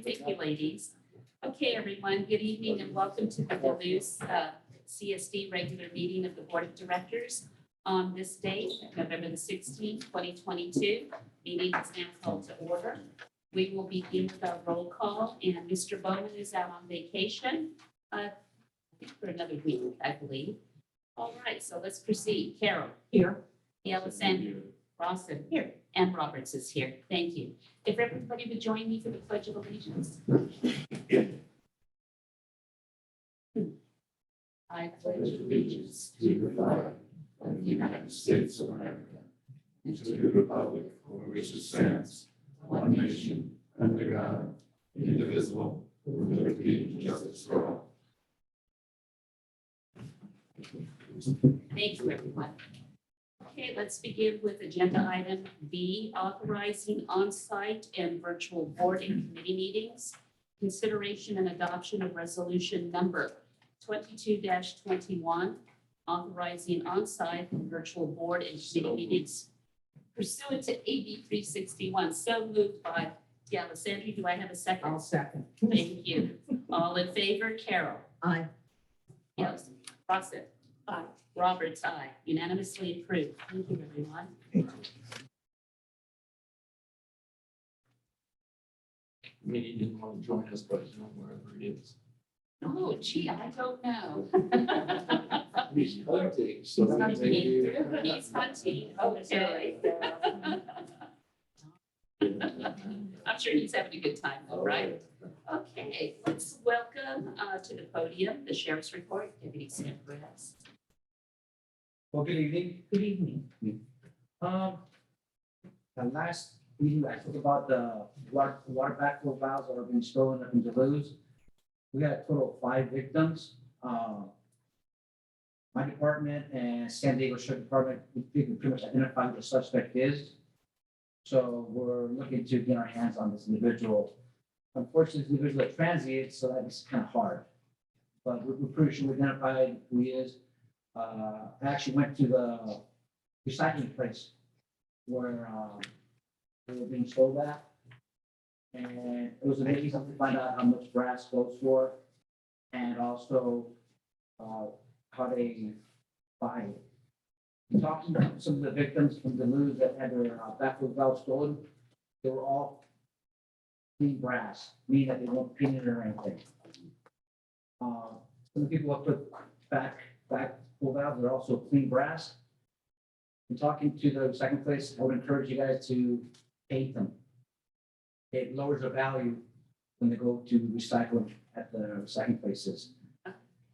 Thank you, ladies. Okay, everyone, good evening and welcome to the Duluth CSD regular meeting of the Board of Directors on this date, November the 16th, 2022. Meeting is now called to order. We will begin with our roll call, and Mr. Bowman is out on vacation for another week, I believe. All right, so let's proceed. Carol. Here. Alexander. Rawson. Here. And Roberts is here. Thank you. If everybody would join me for the Pledge of Allegiance. I pledge allegiance to the flag of the United States of America, and to the republic for which it stands, one nation, under God, indivisible, with liberty and justice for all. Thank you, everyone. Okay, let's begin with agenda item B, authorizing on-site and virtual board and committee meetings. Consideration and adoption of resolution number 22-21, authorizing on-site and virtual board and committee meetings pursuant to AB 361. So moved by Alessandri. Do I have a second? I'll second. Thank you. All in favor? Carol. Aye. Yes. Rawson. Aye. Roberts, aye. Unanimously approved. Thank you, everyone. Maybe he didn't want to join us, but you know, wherever he is. Oh, gee, I don't know. He's hunting, so maybe. He's hunting. Okay. I'm sure he's having a good time though, right? Okay, let's welcome to the podium the Sheriff's Report, Deputy Sam Perez. Well, good evening. Good evening. The last meeting, I talked about the water backflow valves that are being stolen up in Duluth. We got a total of 5 victims. My department and San Diego Sheriff Department, we pretty much identified who the suspect is. So we're looking to get our hands on this individual. Unfortunately, this individual is transient, so that's kind of hard. But we're pretty sure we identified who he is. I actually went to the recycling place where they were being sold at. And it was amazing to find out how much brass goes for and also how they buy it. Talking to some of the victims from Duluth that had their backflow valve stolen, they were all clean brass, meaning that they weren't painted or anything. Some of the people that put backflow valves are also clean brass. In talking to the second place, I would encourage you guys to paint them. It lowers the value when they go to recycle at the recycling places.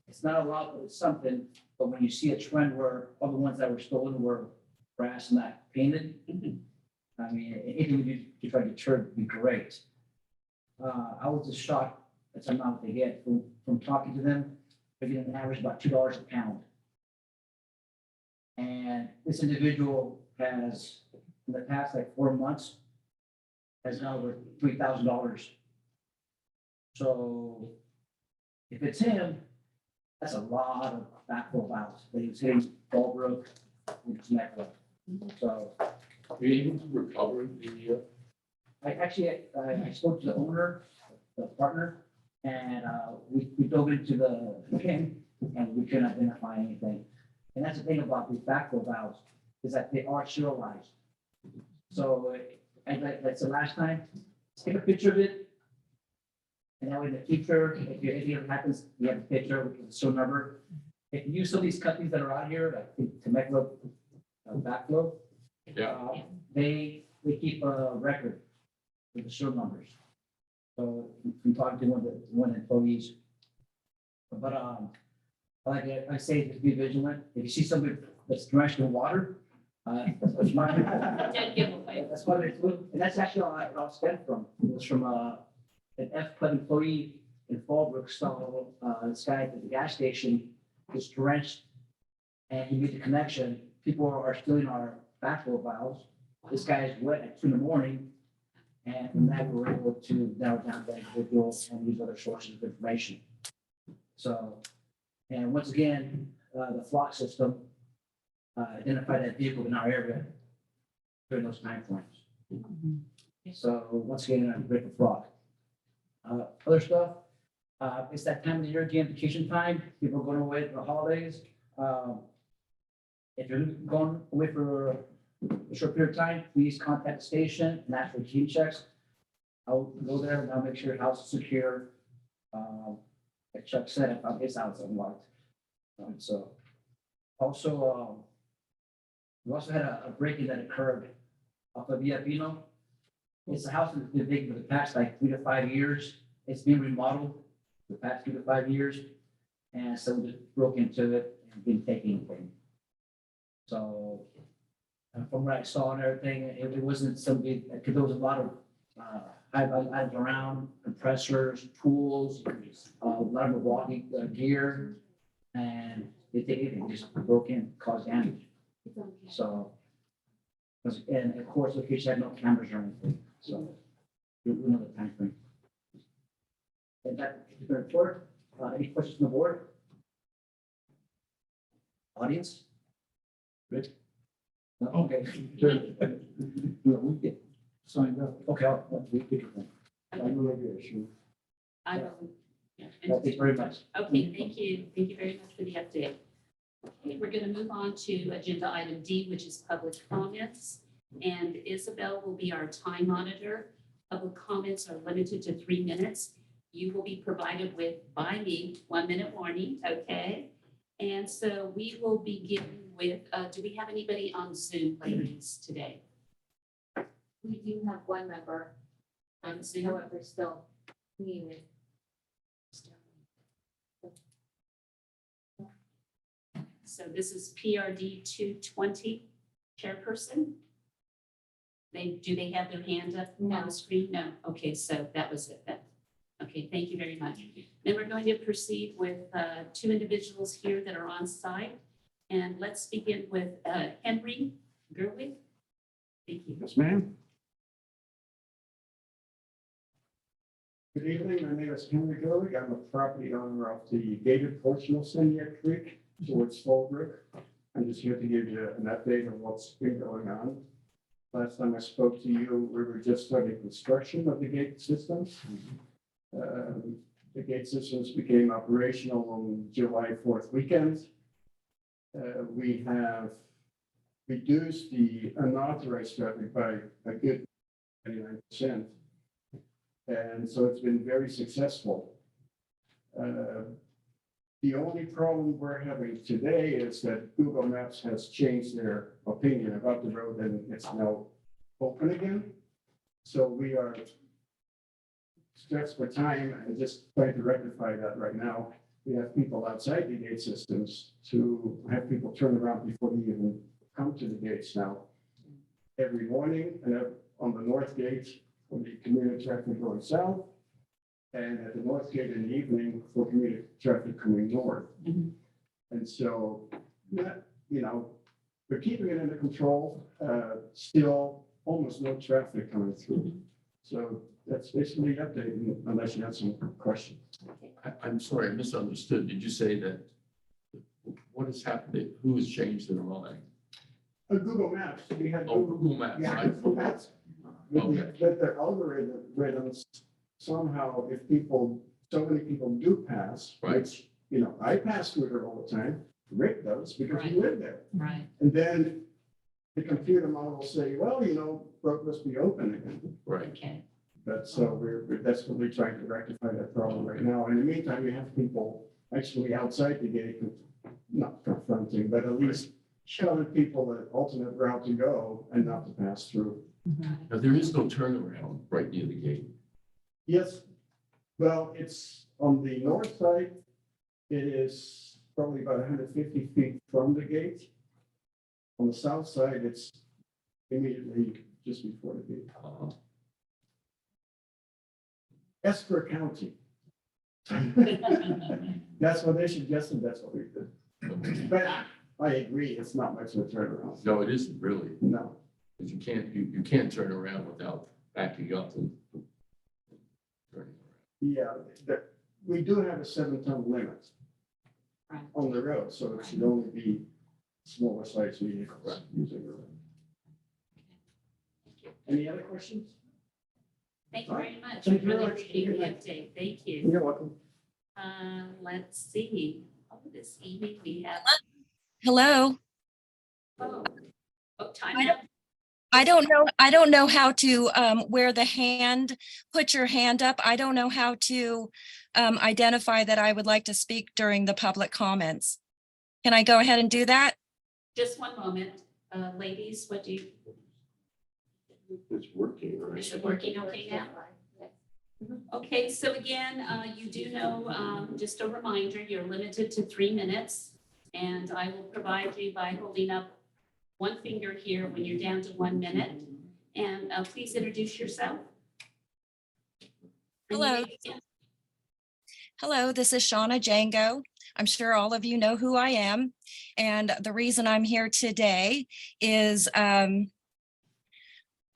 It's not a lot, but it's something. But when you see a trend where all the ones that were stolen were brass and not painted, I mean, anything we do to try to deter would be great. I was just shocked at the amount they get from talking to them. They're getting an average about $2 a pound. And this individual has, in the past like 4 months, has now over $3,000. So if it's him, that's a lot of backflow valves that he's hitting Fallbrook and Temecula. So Are you able to recover the, I spoke to the owner, the partner, and we dove into the thing and we couldn't identify anything. And that's the thing about these backflow valves is that they are serialized. So, and like I said last time, take a picture of it. And that way in the future, if anything happens, you have a picture with the serial number. If you use some of these companies that are out here, like Temecula backflow, yeah, they keep a record with the serial numbers. So from talking to one of the employees. But like I say, just be vigilant. If you see somebody that's drenched in water, that's my. Dead giveaway. That's what it's doing. And that's actually all it all stemmed from. It was from an F-Club employee in Fallbrook saw this guy at the gas station was drenched and he made the connection. People are stealing our backflow valves. This guy is wet at 2 a.m. And from that, we were able to narrow down that individual and use other sources of information. So, and once again, the flock system identified that vehicle in our area during those time frames. So once again, I'm grateful for. Other stuff, it's that time of the year, again, vacation time, people are going away for the holidays. If you're going away for a short period of time, please contact the station and ask for key checks. I'll go there and I'll make sure your house is secure. Like Chuck said, if his house is unlocked. So also, we also had a break-in that occurred off of Viapino. It's a house that's been vacant for the past like 3 to 5 years. It's been remodeled for the past 3 to 5 years. And so we just broke into it and didn't take anything. So from what I saw and everything, it wasn't something, because there was a lot of high value items around, compressors, tools, a lot of walking gear, and they take it and just broke in, caused damage. So, and of course, location had no cameras or anything, so we know the time frame. And that is the report. Any questions from the board? Audience? Good? No? Okay. Good. We get signed up. Okay, we get it. I'm really good, sure. I will. Yeah. Thank you very much. Okay, thank you. Thank you very much for the update. Okay, we're going to move on to agenda item D, which is public comments. And Isabel will be our time monitor. Public comments are limited to 3 minutes. You will be provided with, by me, 1 minute warning, okay? And so we will begin with, do we have anybody on Zoom, ladies, today? We do have one member, On Zoom? however, still muted. So this is PRD 220 chairperson. Do they have their hand up on No. the screen? No. Okay, so that was it then. Okay, thank you very much. Then we're going to proceed with 2 individuals here that are on site. And let's begin with Henry Gerwig. Thank you. Yes, ma'am. Good evening. My name is Henry Gerwig. I'm a property owner of the gated portion of Sendia Creek towards Fallbrook. I'm just here to give you an update on what's been going on. Last time I spoke to you, we were just starting construction of the gate systems. The gate systems became operational on July 4th weekend. We have reduced the unauthorized traffic by a good 99%. And so it's been very successful. The only problem we're having today is that Google Maps has changed their opinion about the road and it's now open again. So we are stressed for time and just trying to rectify that right now. We have people outside the gate systems to have people turn around before they even come to the gates now. Every morning and on the north gate for the commuter traffic going south, and at the north gate in the evening for commuter traffic coming north. Mhm. And so, we're keeping it under control, still almost no traffic coming through. So that's basically the update, unless you have some questions. I'm sorry, I misunderstood. Did you say that, what has happened? Who has changed their mind? Google Maps, we had. Oh, Google Maps. Yeah, I- Google Maps. With their algorithms, somehow if so many people do pass, Right. which, I pass through there all the time. Rick does because he lived there. Right. And then the computer model will say, well, road must be open again. Right. Okay. But so we're desperately trying to rectify that problem right now. In the meantime, we have people actually outside the gate, not confronting, but at least showing people an alternate route to go and not to pass through. Now, there is no turnaround right near the gate. Yes, well, it's on the north side. It is probably about 150 feet from the gate. On the south side, it's immediately just before the gate. Esper County. That's what they suggested, that's what we did. But I agree, it's not much of a turnaround. No, it isn't really, No, because you can't turn around without backing up and turning around. yeah, we do have a 7-ton limit Right. on the road, so it should only be smaller size vehicles Right. using the road. Any other questions? Thank you very much. Thank you very Really much. appreciate the update. Thank you. You're welcome. Let's see. Oh, this evening we have, Hello. oh, time I out. I don't know how to, where the hand, put your hand up. I don't know how to, identify that I would like to speak during the public comments. Can I go ahead and do that? Just one moment. Ladies, what do you, It's working, right? is it working okay now? Okay, so again, you do know, just a reminder, you're limited to 3 minutes. And I will provide you by holding up one finger here when you're down to 1 minute. And please introduce yourself. And you may Hello. begin. Hello, this is Shauna Django. I'm sure all of you know who I am. And the reason I'm here today is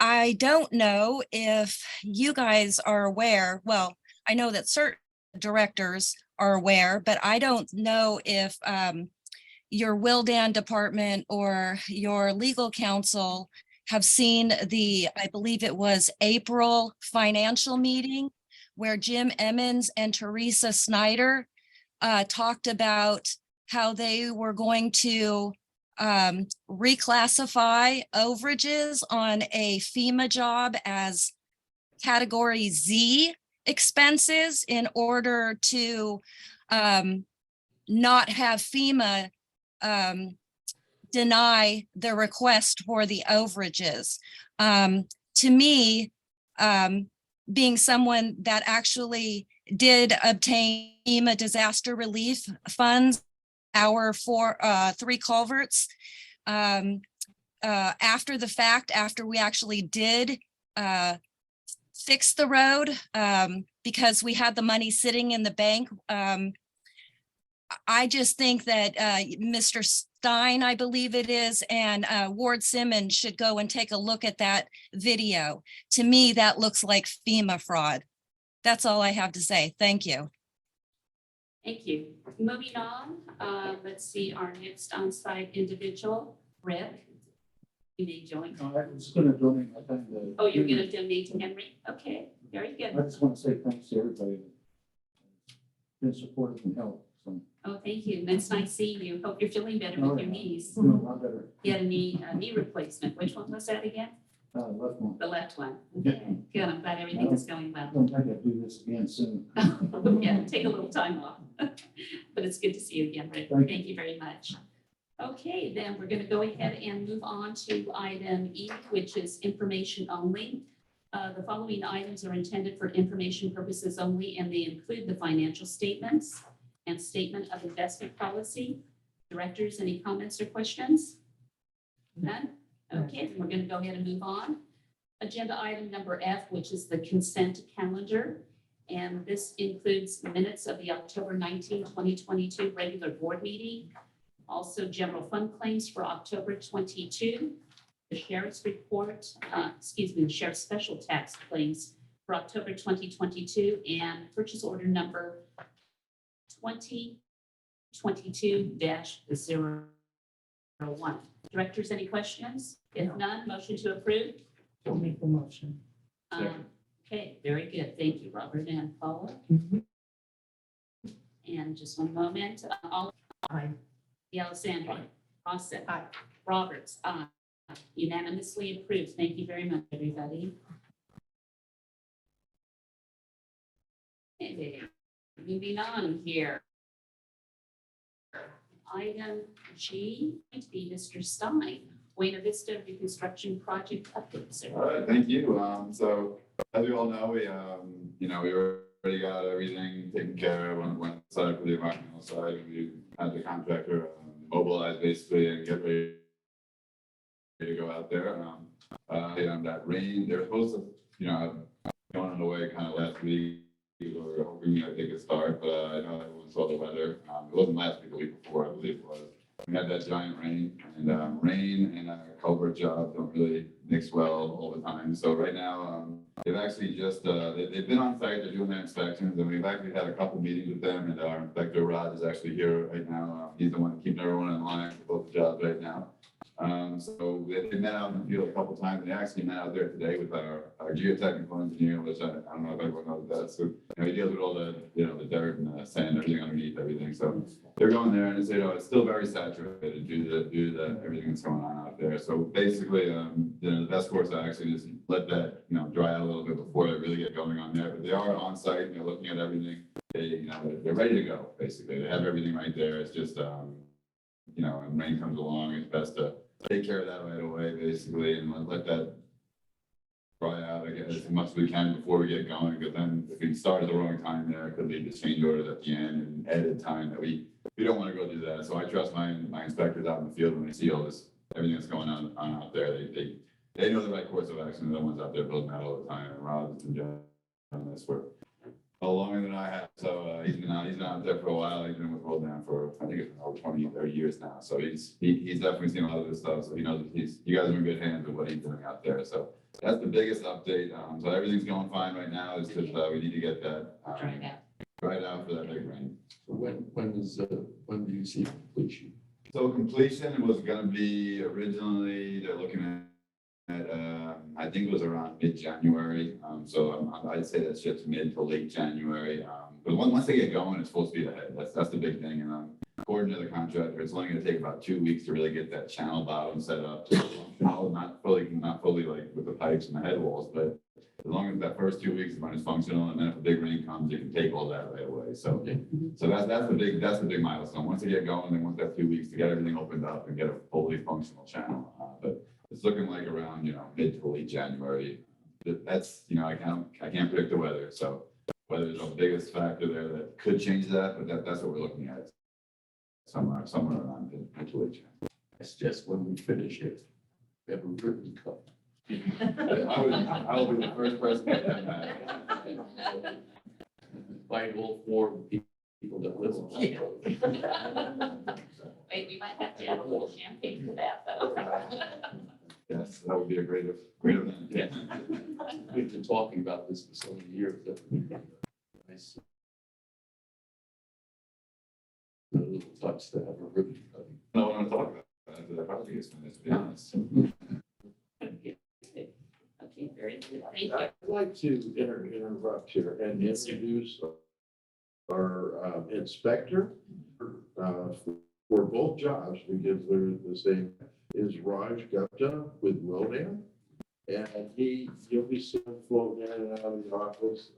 I don't know if you guys are aware, well, I know that certain directors are aware, but I don't know if your Wildan department or your legal counsel have seen the, I believe it was April financial meeting where Jim Emmons and Teresa Snyder talked about how they were going to reclassify overages on a FEMA job as category Z expenses in order to not have FEMA deny the request for the overages. To me, being someone that actually did obtain FEMA disaster relief funds, our 3 culverts, after the fact, after we actually did fix the road, because we had the money sitting in the bank. I just think that Mr. Stein, I believe it is, and Ward Simmons should go and take a look at that video. To me, that looks like FEMA fraud. That's all I have to say. Thank you. Thank you. Moving on, let's see our next on-site individual, Rick. You may join. I was gonna donate my time to. Oh, you're gonna donate to Henry? Okay, very I good. just want to say thanks to everybody that's been supportive and help, so. Oh, thank you. That's nice seeing you. Hope you're feeling better with your knees. Doing a lot better. You had a knee replacement. Which one was that again? Left one. The left one. Yeah. Okay, good. I'm glad everything is going well. I'm trying to do this again soon. Yeah, take a little time off. But it's good to see you again, Rick. Thank you. Thank you very much. Okay, then we're going to go ahead and move on to item E, which is information only. The following items are intended for information purposes only, and they include the financial statements and statement of investment policy. Directors, any comments or questions? None? Okay, then we're going to go ahead and move on. Agenda item number F, which is the consent calendar. And this includes minutes of the October 19, 2022 regular board meeting. Also general fund claims for October 22, the sheriff's report, the sheriff's special tax claims for October 2022, and purchase order number 2022-001. Directors, any questions? If none, motion to approve? I'll make the motion. Okay, very good. Thank you, Robert and Paula. And just one moment, all Aye. Alexandra, Fawcett, Aye. Roberts, unanimously approved. Thank you very much, everybody. Okay, moving on here. Item G, going to be Mr. Stein, Buena Vista Reconstruction Project update, sir. All right, thank you. So as we all know, we already got everything taken care of on one side for the environmental side. We had the contractor mobilize basically and get ready to go out there. That rain, they're supposed to, going away kind of last week. We were hoping to take a start, but I know everyone saw the weather. It wasn't last week, the week before, I believe it was. We had that giant rain, and rain and culvert job don't really mix well all the time. So right now, they've actually just, they've been on site, they're doing their inspections, and we've actually had a couple meetings with them, and our inspector Rod is actually here right now. He's the one keeping everyone in line for both the jobs right now. So they met out in the field a couple times. They actually met out there today with our geotechnical engineer, which I don't know if everyone knows that. So, he deals with all the, the dirt and the sand, everything underneath everything. So they're going there and they say, it's still very saturated due to the everything that's going on out there. So basically, the best course of action is let that, dry out a little bit before they really get going on there. But they are on site and they're looking at everything. They're ready to go, basically. They have everything right there. It's just, when rain comes along, it's best to take care of that right away, basically, and let that dry out, I guess, as much as we can before we get going, because then if we start at the wrong time there, it could lead to change orders at the end and added time that we don't want to go do that. So I trust my inspectors out in the field when they see all this, everything that's going on out there. They know the right course of action. They're the ones out there building that all the time. And Rob's been doing this for a lot longer than I have. So he's been out there for a while. He's been with Roll Down for, I think it's been over 20, 30 years now. So he's definitely seen a lot of this stuff. So he knows that you guys are in good hands with what he's doing out there. So that's the biggest update. So everything's going fine right now. It's just we need to get that dried out for that big rain. So when do you see completion? So completion was going to be originally, they're looking at I think it was around mid-January. So I'd say that shifts mid to late January. But once they get going, it's full speed ahead. That's the big thing. And according to the contractor, it's only going to take about 2 weeks to really get that channel bottom set up. Not fully like with the pipes and the head walls, but as long as that first 2 weeks is functional, and then if a big rain comes, you can take all that right away. So that's the big milestone. Once they get going, they want that 2 weeks to get everything opened up and get a fully functional channel. But it's looking like around, mid to late January. That's, I can't predict the weather. So weather is the biggest factor there that could change that, but that's what we're looking at. Somewhere around mid to late January. That's just when we finish it. We have a ribbon cut. I will be the first person to get that. Invite all 4 people that live on that road. Wait, we might have to have a little champagne for that, though. Yes, that would be a great event. Yeah. We've been talking about this for so many years. That would be nice. A little touch to have a ribbon cutting. No, I want to talk about that. The project is finished, to be honest. Okay, very good. Thank you. I'd like to interrupt here and introduce our inspector for both jobs, because they're the same, is Raj Gupta with Rodan. And you'll be seeing him floating in and out of the office.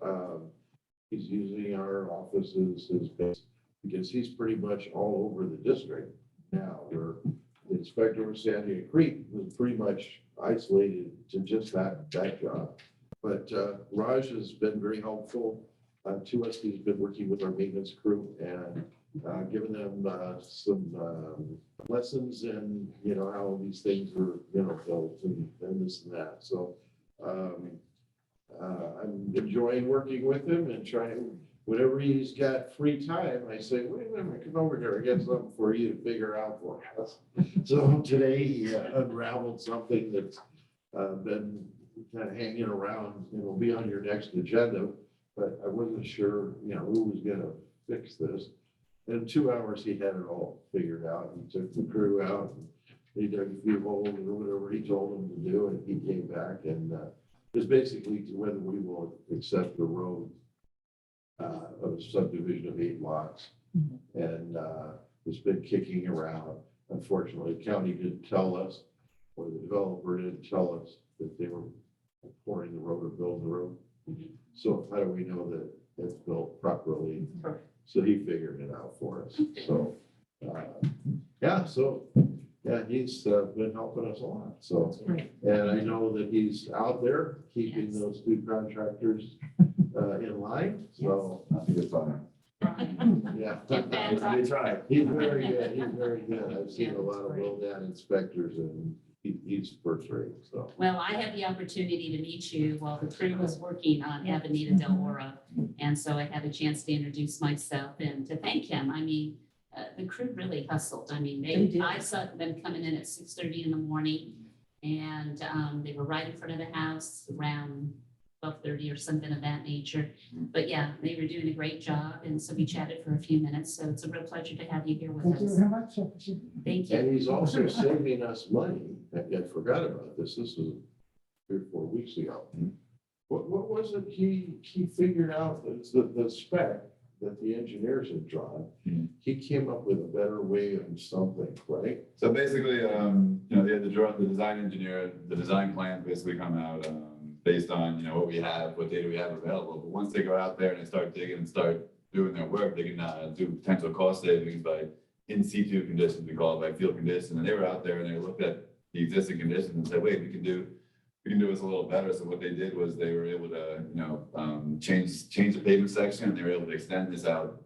He's using our office as his base because he's pretty much all over the district now. Where the inspector with Sandia Creek was pretty much isolated to just that job. But Raj has been very helpful to us. He's been working with our maintenance crew and giving them some lessons in, how these things are, built and this and that. So I'm enjoying working with him and trying, whenever he's got free time, I say, wait a minute, come over here. I got something for you to figure out for us. So today he unraveled something that's been kind of hanging around. It'll be on your next agenda, but I wasn't sure, who was going to fix this. In 2 hours, he had it all figured out. He took the crew out and he dug a few holes or whatever he told them to do, and he came back and it's basically to whether we will accept the road of a subdivision of 8 lots. And it's been kicking around. Unfortunately, the county didn't tell us, or the developer didn't tell us that they were pouring the road or building the road. So how do we know that it's built properly? So he figured it out for us. So, he's been helping us a lot. So, and I know that he's out there keeping those 2 contractors in line. So, That's a good sign. yeah. They tried. He's very good. He's very good. I've seen a lot of well-down inspectors and he's first rate. So. Well, I had the opportunity to meet you while the crew was working on Avenida del Oro. And so I had a chance to introduce myself and to thank him. I mean, the crew really hustled. I mean, I saw them coming in at 6:30 in the morning and they were right in front of the house around 12:30 or something of that nature. But yeah, they were doing a great job, and so we chatted for a few minutes, so it's a real pleasure to have you here with Thank you us. very much. Thank you. And he's also saving us money. I forgot about this. This was 3 or 4 weeks ago. What was it he figured out? It's the spec that the engineers had drawn. He came up with a better way of something, right? So basically, they had the design engineer, the design plan basically come out, based on, what we have, what data we have available. But once they go out there and they start digging and start doing their work, they can, do potential cost savings by in situ conditions, we call it, by field conditions. And they were out there and they looked at the existing conditions and said, wait, we can do this a little better. So what they did was they were able to, change the pavement section, and they were able to extend this out,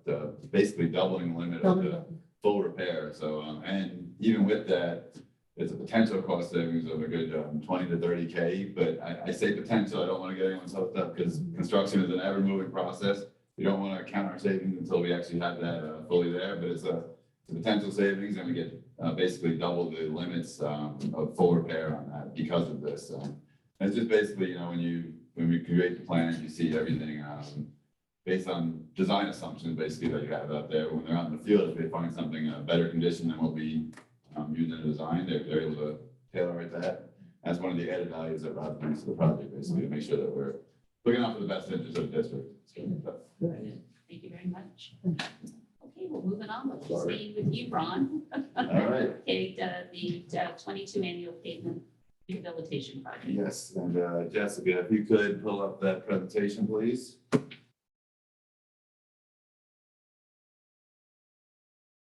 basically doubling the limit of the full repair. So, and even with that, it's a potential cost savings of a good 20 to 30K, but I say potential, I don't want to get anyone's hopes up because construction is an ever moving process. We don't want to count our savings until we actually have that fully there, but it's a potential savings, and we get basically double the limits of full repair on that because of this. It's just basically, when we create the plans, you see everything based on design assumptions, basically, that you have out there. When they're out in the field, if they find something better condition than what we use in the design, they're able to tailor it to that. That's one of the added values that Rob brings to the project, basically, to make sure that we're looking out for the best interest of the district. Good. Thank you very much. Okay, well, moving on, we'll stay with you, Ron. All right. Okay, the 22 annual pavement rehabilitation project. Yes, and Jessica, if you could pull up that presentation, please.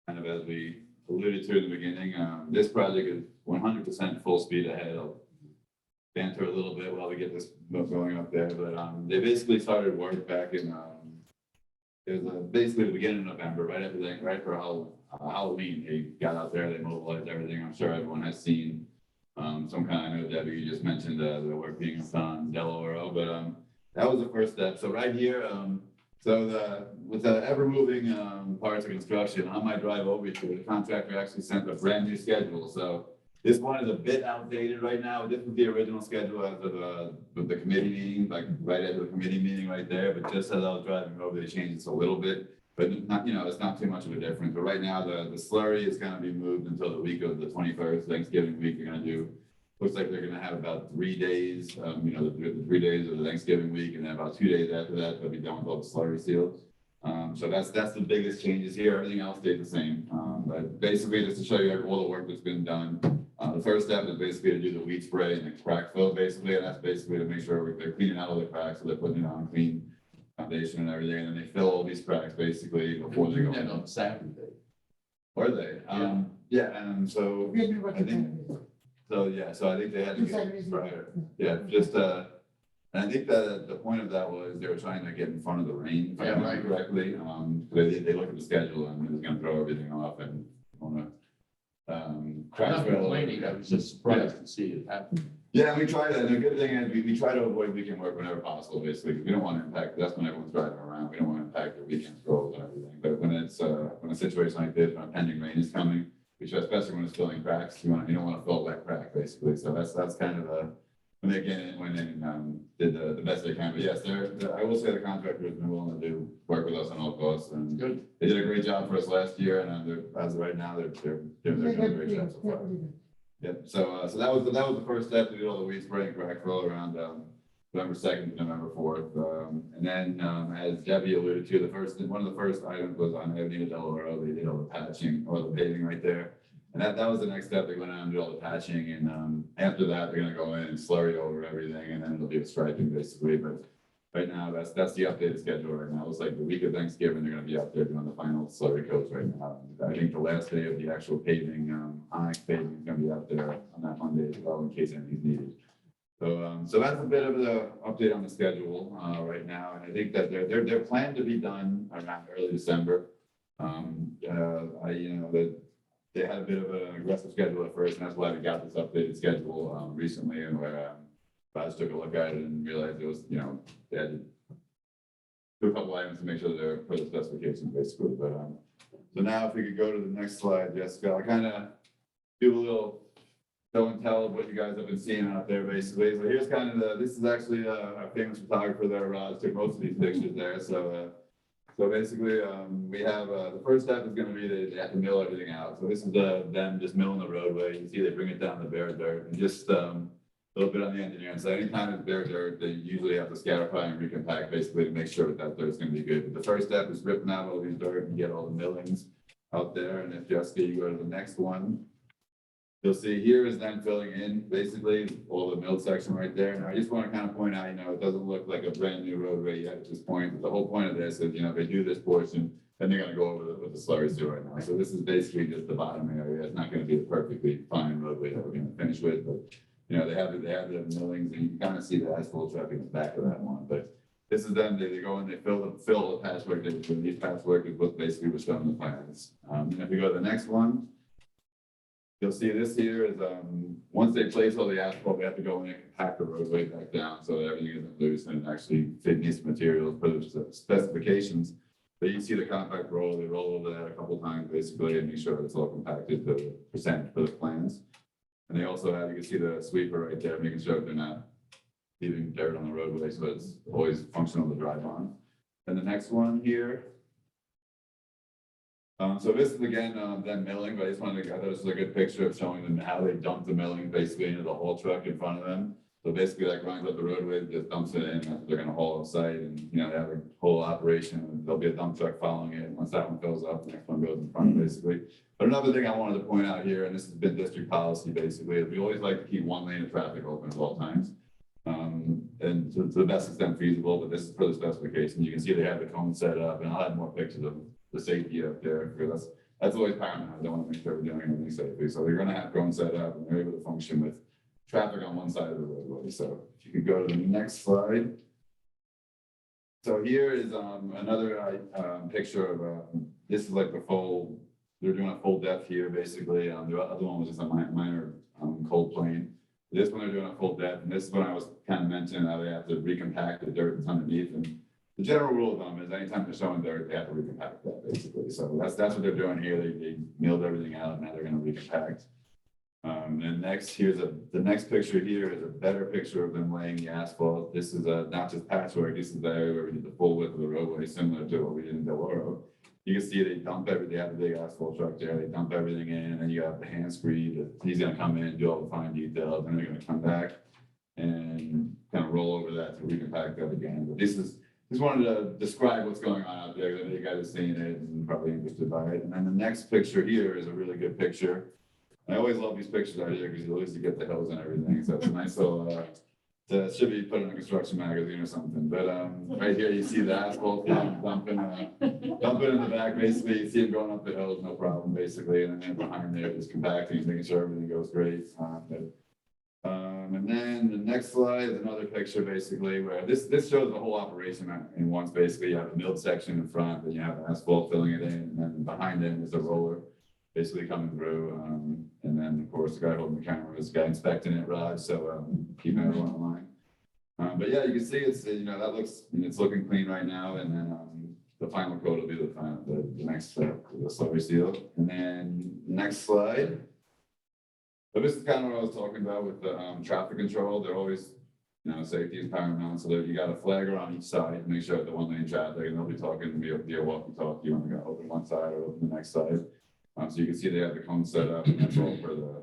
Kind of as we alluded to in the beginning, this project is 100% full speed ahead. I'll banter a little bit while we get this going up there, but they basically started work back in it was basically the beginning of November, right for Halloween. They got out there, they mobilized everything. I'm sure everyone has seen some kind of, I know Debbie, you just mentioned the work being done in Delaware, but that was the first step. So right here, with the ever moving parts of construction, on my drive over here, the contractor actually sent a brand new schedule. So this one is a bit outdated right now. This was the original schedule as of the committee meeting, like right after the committee meeting right there. But just as I was driving over, they changed this a little bit, but not, it's not too much of a difference. But right now, the slurry is going to be moved until the week of the 21st, Thanksgiving week. They're going to do. Looks like they're going to have about 3 days, the 3 days of the Thanksgiving week, and then about 2 days after that, they'll be done with all the slurry seals. So that's the biggest changes here. Everything else stayed the same. But basically, just to show you all the work that's been done. The first step is basically to do the weed spray and the crack fill, basically, and that's basically to make sure they're cleaning out all the cracks, so they're putting it on clean foundation and everything, and then they fill all these cracks basically before they go in. on Saturday. Were they? Yeah, and so I think. So I think they had to get prior. Yeah, just and I think that the point of that was they were trying to get in front of the rain, if I remember correctly. They looked at the schedule and it was going to throw everything off and want to I'm not complaining, I was just surprised to see it happen. Yeah, we try that. And the good thing is we try to avoid weekend work whenever possible, basically, because we don't want to impact, that's when everyone's driving around. We don't want to impact their weekend goals and everything. But when it's, when a situation like this, when a pending rain is coming, we try, especially when it's filling cracks, you don't want to fill a wet crack, basically. So that's kind of when they get in, when they did the best they can. But yes, I will say the contractor has been willing to work with us on all costs, and Good. they did a great job for us last year, and as of right now, they're doing a great job so far. Yep. So that was the first step to do all the weed spray and crack fill around November 2nd to November 4th, and then as Debbie alluded to, one of the first items was on Avenue Delaware. They did all the patching or the paving right there. And that was the next step. They're going to and do all the patching, and after that, they're going to go in and slurry over everything, and then it'll be a striping basically. But right now, that's the updated schedule right now. It's like the week of Thanksgiving, they're going to be out there doing the final slurry coats right now. I think the last day of the actual paving, onyx paving, is going to be out there on that Monday as well, in case anything's needed. So that's a bit of the update on the schedule right now, and I think that they're planned to be done around early December. They had a bit of an aggressive schedule at first, and that's why we got this updated schedule recently, and where I just took a look at it and realized it was, they had to do a couple items to make sure that they're per the specifications, basically. But so now if we could go to the next slide, Jessica, I'll kind of do a little show and tell of what you guys have been seeing out there, basically. So here's kind of this is actually a famous photographer there, took most of these pictures there. So basically, we have, the first step is gonna be they have to mill everything out. So this is them just milling the roadway. You can see they bring it down to bare dirt and just, a little bit on the engineering side. Anytime it's bare dirt, they usually have to scatter-fry and recompact basically to make sure that dirt's gonna be good. But the first step is ripping out all these dirt and get all the millings out there. And if Jessica, you go to the next one, you'll see here is then filling in basically all the milled section right there. And I just want to kind of point out, it doesn't look like a brand new roadway yet at this point. But the whole point of this is, if they do this portion, then they're going to go over with the slurries do right now. So this is basically just the bottom area. It's not going to be the perfectly fine roadway that we're going to finish with, but they have the millings, and you can kind of see the asphalt truck in the back of that one. But this is them. They go in, they fill the patchwork. These patchwork is what basically was shown in the plans. And if we go to the next one. You'll see this here is, once they place all the asphalt, they have to go in and compact the roadway back down so that everything isn't loose and actually fit these materials for the specifications. But you see the compact roll, they roll over that a couple times basically and make sure that it's all compacted to the percent for the plans. And they also have, you can see the sweeper right there, making sure they're not leaving dirt on the roadway so it's always functional to drive on. And the next one here. So this is again, them milling, but I just wanted to, I thought this was a good picture of showing them how they dump the milling basically into the haul truck in front of them. So basically that grinds up the roadway, just dumps it in, that's what they're gonna haul outside and, they have a whole operation. There'll be a dump truck following it. Once that one fills up, the next one goes in front basically. But another thing I wanted to point out here, and this has been district policy basically, is we always like to keep one lane of traffic open at all times. And to the best extent feasible, but this is for the specification. You can see they have the cone set up and I'll have more pictures of the safety up there, because that's always paramount. They want to make sure we're doing everything safely. So they're going to have cones set up and they're able to function with traffic on one side of the roadway. So if you could go to the next slide. So here is another picture of, this is like the full, they're doing a full depth here basically. The other one was just a minor cold plane. This one they're doing a full depth, and this is when I was kind of mentioning how they have to recompact the dirt that's underneath. And the general rule of thumb is anytime they're showing dirt, they have to recompact that basically. So that's what they're doing here. They milled everything out, and now they're going to recompact. And next, the next picture here is a better picture of them laying the asphalt. This is not just patchwork. This is the area where we did the full width of the roadway, similar to what we did in Del Oro. You can see they dump everything. They have a big asphalt truck there. They dump everything in, and then you have the hand screed. He's going to come in and do all the fine details, and they're going to come back and kind of roll over that to recompact that again. But just wanted to describe what's going on out there, because I know you guys have seen it and probably interested by it. And then the next picture here is a really good picture. I always love these pictures out here because you always get the hills and everything. So it's a nice little, it should be put in a construction magazine or something. But right here, you see the asphalt dumping in the back. Basically, you see them going up the hills, no problem, basically. And then behind there, just compacting, making sure everything goes great. And then the next slide is another picture, basically, where this shows the whole operation in once. Basically, you have a milled section in front, then you have asphalt filling it in, and then behind them is a roller basically coming through. And then, of course, the guy holding the camera is the guy inspecting it, Rod. So keeping everyone in line. But yeah, you can see it's that looks, it's looking clean right now. And then the final coat will be the next step, the slurry seal. And then next slide. So this is kind of what I was talking about with the traffic control. They're always, safety is paramount. So that you got a flagger on each side to make sure that the one lane traffic, and they'll be talking via walkie-talkie when they're going to open one side or open the next side. So you can see they have the cone set up, and that's all for the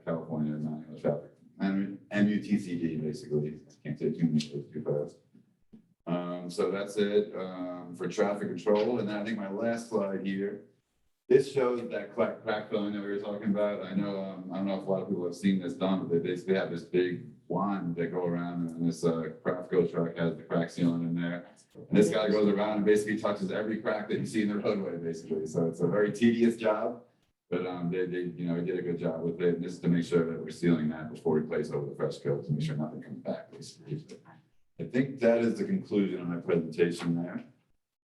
California manual traffic, MUTCD basically. I can't say too many words too fast. So that's it for traffic control. And then I think my last slide here. This shows that crack filling that we were talking about. I know, I don't know if a lot of people have seen this done, but they basically have this big wand that go around, and this Craftco truck has the crack sealant in there. And this guy goes around and basically touches every crack that you see in the roadway, basically. So it's a very tedious job, but they did a good job with it. And this is to make sure that we're sealing that before we place over the fresh coat to make sure nothing comes back, basically. I think that is the conclusion of my presentation there.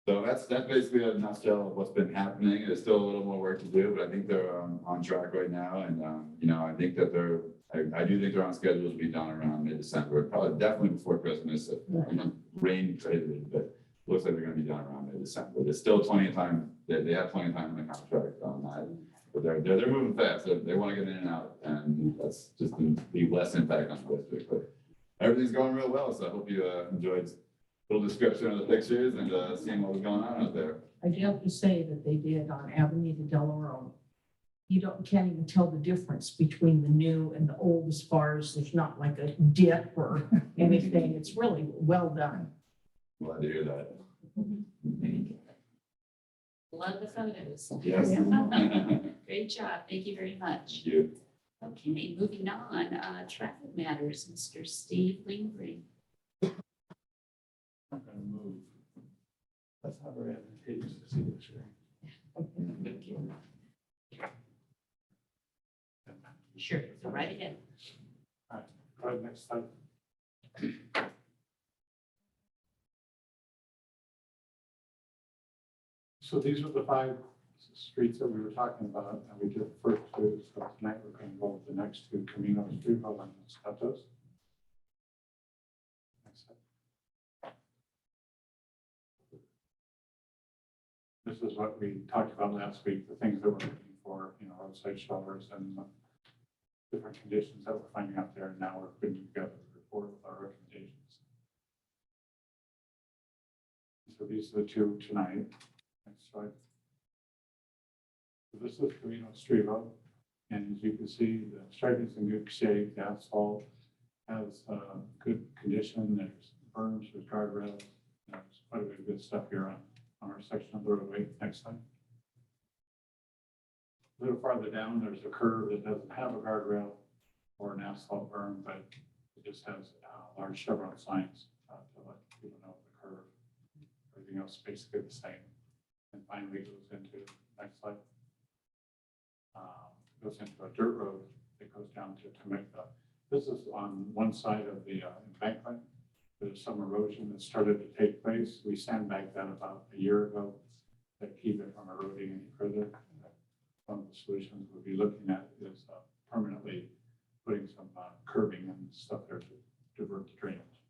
So that's basically a nutshell of what's been happening. There's still a little more work to do, but I think they're on track right now. And, I think that I do think they're on schedule to be done around mid-December, probably definitely before Christmas. Rain traded, but it looks like they're going to be done around mid-December. There's still plenty of time. They have plenty of time in the contract on that. but they're moving fast. They want to get in and out, and that's just to be less impact on the district. But everything's going real well, so I hope you enjoyed a little description of the pictures and seeing what was going on out there. I do have to say that they did on Avenida Del Oro. Can't even tell the difference between the new and the old as far as there's not like a dip or anything. It's really well done. Glad to hear that. Love the photos. Yes. Great job. Thank you very much. Thank you. Okay, moving on, traffic matters, Mr. Steve Lingry. I'm gonna move. That's how we're at. Hey, just to see the screen. Thank you. Sure, go right ahead. Go ahead, next slide. So these are the 5 streets that we were talking about, and we did the first 2, so tonight we're going to go with the next 2, Camino Estribo and Escatos. Next slide. This is what we talked about last week, the things that we're looking for, roadside shelters and different conditions that we're finding out there, and now we're putting together a report with our recommendations. So these are the 2 tonight. Next slide. So this is Camino Estribo, and as you can see, the striping is in good shape. The asphalt has good condition. There's berms, there's guardrails. There's quite a bit of good stuff here on our section of the roadway. Next slide. A little farther down, there's a curve that doesn't have a guardrail or an asphalt berm, but it just has large chevron signs to let people know the curve. Everything else is basically the same. And finally, it goes into, next slide, goes into a dirt road that goes down to Temecula. This is on one side of the embankment. There's some erosion that started to take place. We sandbagged that about a year ago to keep it from eroding any further. One of the solutions we'll be looking at is permanently putting some curbing and stuff there to divert the drainage.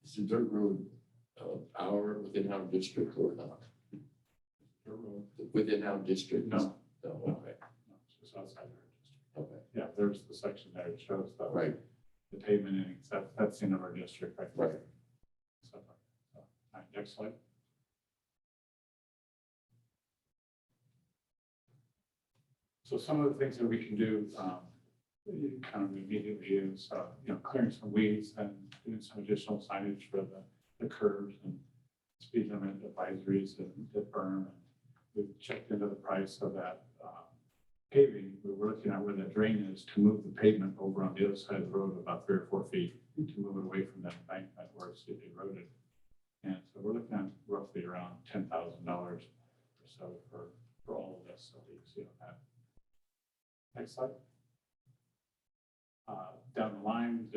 Is the dirt road within our district or not? Dirt road? Within our district? No. No, okay, No, it's just outside our district. okay, Yeah, there's the section there that shows right, the pavement innings. That's in our district right there. right. Stuff like that. So, all right, next slide. So some of the things that we can do kind of immediately is, clearing some weeds and doing some additional signage for the curves and speed limit advisories and the berm. We've checked into the price of that paving. We were looking at where that drain is to move the pavement over on the other side of the road about 3 or 4 feet to move it away from that embankment where it's eroded. And so we're looking at roughly around $10,000 or so for all of this. So you see on that. Next slide. Down the line,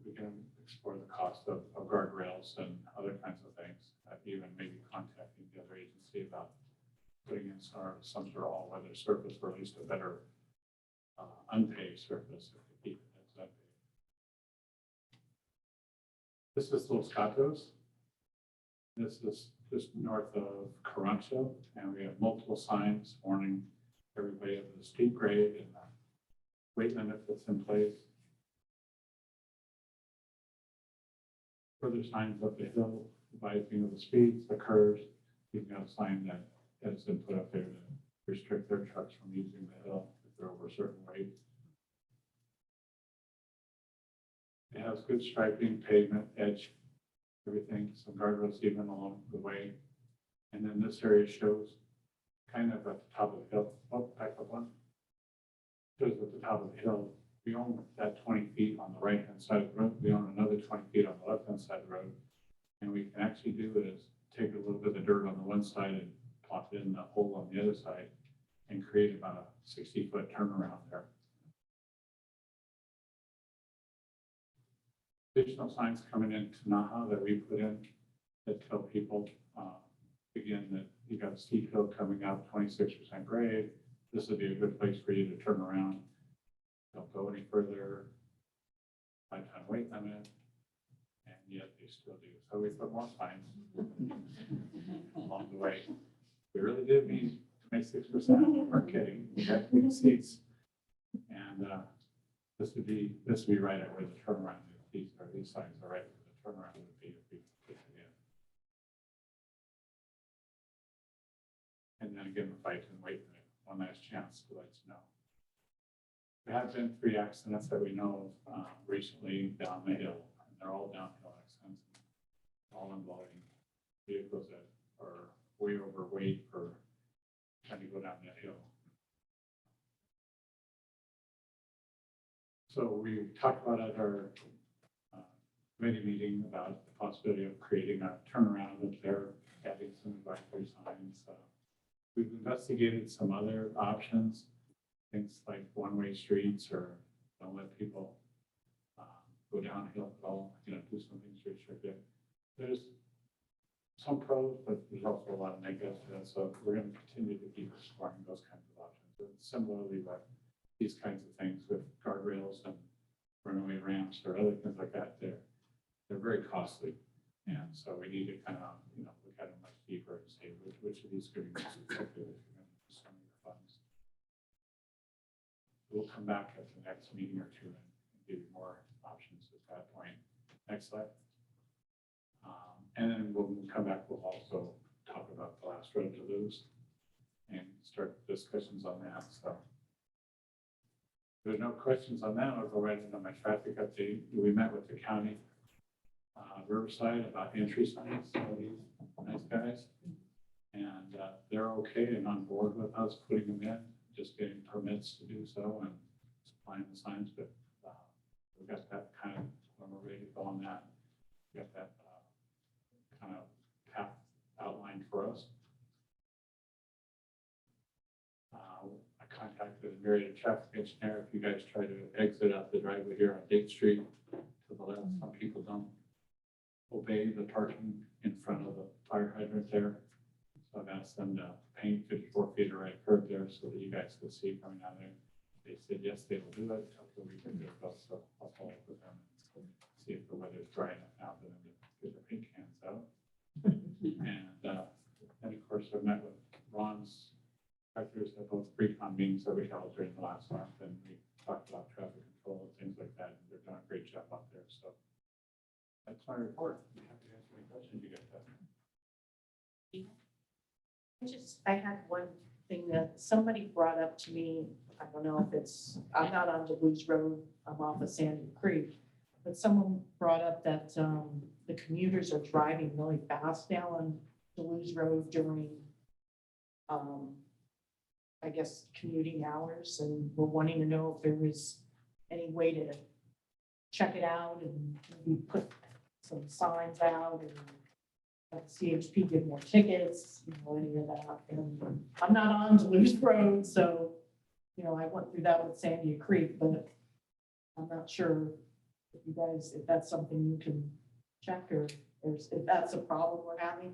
we can explore the cost of guardrails and other kinds of things. Even maybe contacting the other agency about putting in some sort of all-weather surface, or at least a better unpaved surface if we keep it as unpaved. This is Los Gatos. This is just north of Carancho, and we have multiple signs warning everybody of the steep grade and the weight limit that's in place. Further signs up the hill advising of the speeds, the curves. We've got a sign that has been put up there to restrict their trucks from using the hill if they're over a certain weight. It has good striping, pavement, edge, everything, some guardrails even along the way. And then this area shows kind of at the top of the hill. Oh, back up one. Shows at the top of the hill. We own that 20 feet on the right-hand side of the road. We own another 20 feet on the left-hand side of the road. And we can actually do is take a little bit of dirt on the one side and plop it in the hole on the other side and create about a 60-foot turnaround there. Additional signs coming into Naha that we put in that tell people, again, that you got a steep hill coming up, 26% grade. This would be a good place for you to turn around. Don't go any further. 5-ton weight limit, and yet they still do. So we put more signs along the way. We really did mean 26%, we're kidding, we have big seats. And this would be right at where the turnaround is. These signs are right where the turnaround would be if we put it in. And then again, the fight and wait for one last chance to let you know. There have been 3 accidents that we know of recently down the hill, and they're all downhill accidents, all involving vehicles that are way overweight for trying to go down that hill. So we talked about at our committee meeting about the possibility of creating a turnaround up there, adding some advisory signs. We've investigated some other options, things like one-way streets or don't let people go downhill at all, do something to restrict it. There's some pros, but there's also a lot of negatives to that. So we're going to continue to keep exploring those kinds of options. And similarly, with these kinds of things with guardrails and runaway ramps or other things like that, they're very costly. And so we need to kind of, look at it much deeper and say which of these could be most effective if you're going to use some of your funds. We'll come back at the next meeting or two and give you more options at that point. Next slide. And then when we come back, we'll also talk about the last road to lose and start discussions on that. So if there's no questions on that, I'll go right into my traffic update. We met with the county Riverside about entry signs, so these nice guys. And they're okay and on board with us putting them in, just getting permits to do so and supplying the signs. But we've got that kind of, when we're ready to go on that, we got that kind of path outlined for us. I contacted the area traffic engineer. If you guys try to exit out the driveway here on Date Street to the left, some people don't obey the parking in front of the fire hydrant there. So I've asked them to paint 54 feet of right curb there so that you guys can see coming out there. They said yes, they will do it. Hopefully we can do it. So I'll follow up with them and see if the weather's dry enough now for them to get their paint cans out. And of course, I met with Ron's directors at both pre-con meetings that we held during the last month, and we talked about traffic control and things like that. And they're doing a great job up there. So that's my report. You have to answer any questions you get that. I had one thing that somebody brought up to me. I don't know if I'm not on Duluth Road, I'm off of Sandy Creek, but someone brought up that the commuters are driving really fast now on Duluth Road during, I guess, commuting hours, and we're wanting to know if there was any way to check it out and maybe put some signs out and let CHP give more tickets, any of that. And I'm not on Duluth Road, so, I went through that with Sandy Creek, but I'm not sure if you guys, if that's something you can check or if that's a problem we're having.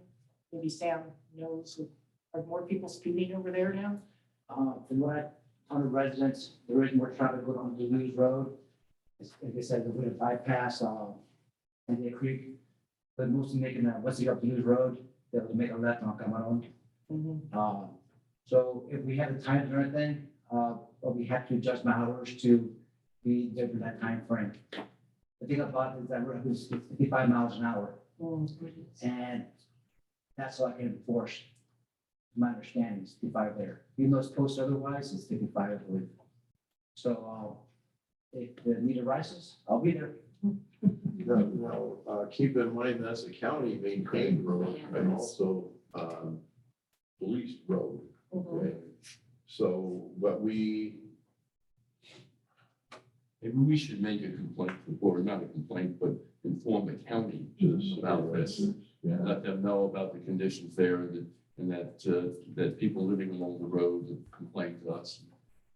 Maybe Sam knows, are more people speeding over there now? From what on the residents, there is more traffic going on Duluth Road. Like I said, we're going to bypass Sandy Creek, but mostly making once you go up Duluth Road, they'll make a left on Cameron. So if we have the time or anything, but we have to adjust my hours to be there for that time frame. The thing about it is that we're 55 miles an hour, and that's all I can enforce. My understanding is 55 there. Even though it's posted otherwise, it's 55, I believe. So if the need arises, I'll be there. Now, keep in mind, that's a county maintained road and also policed road. Okay. So, but Maybe we should make a complaint, or not a complaint, but inform the county about this. Yeah. Let them know about the conditions there and that people living along the road complain to us.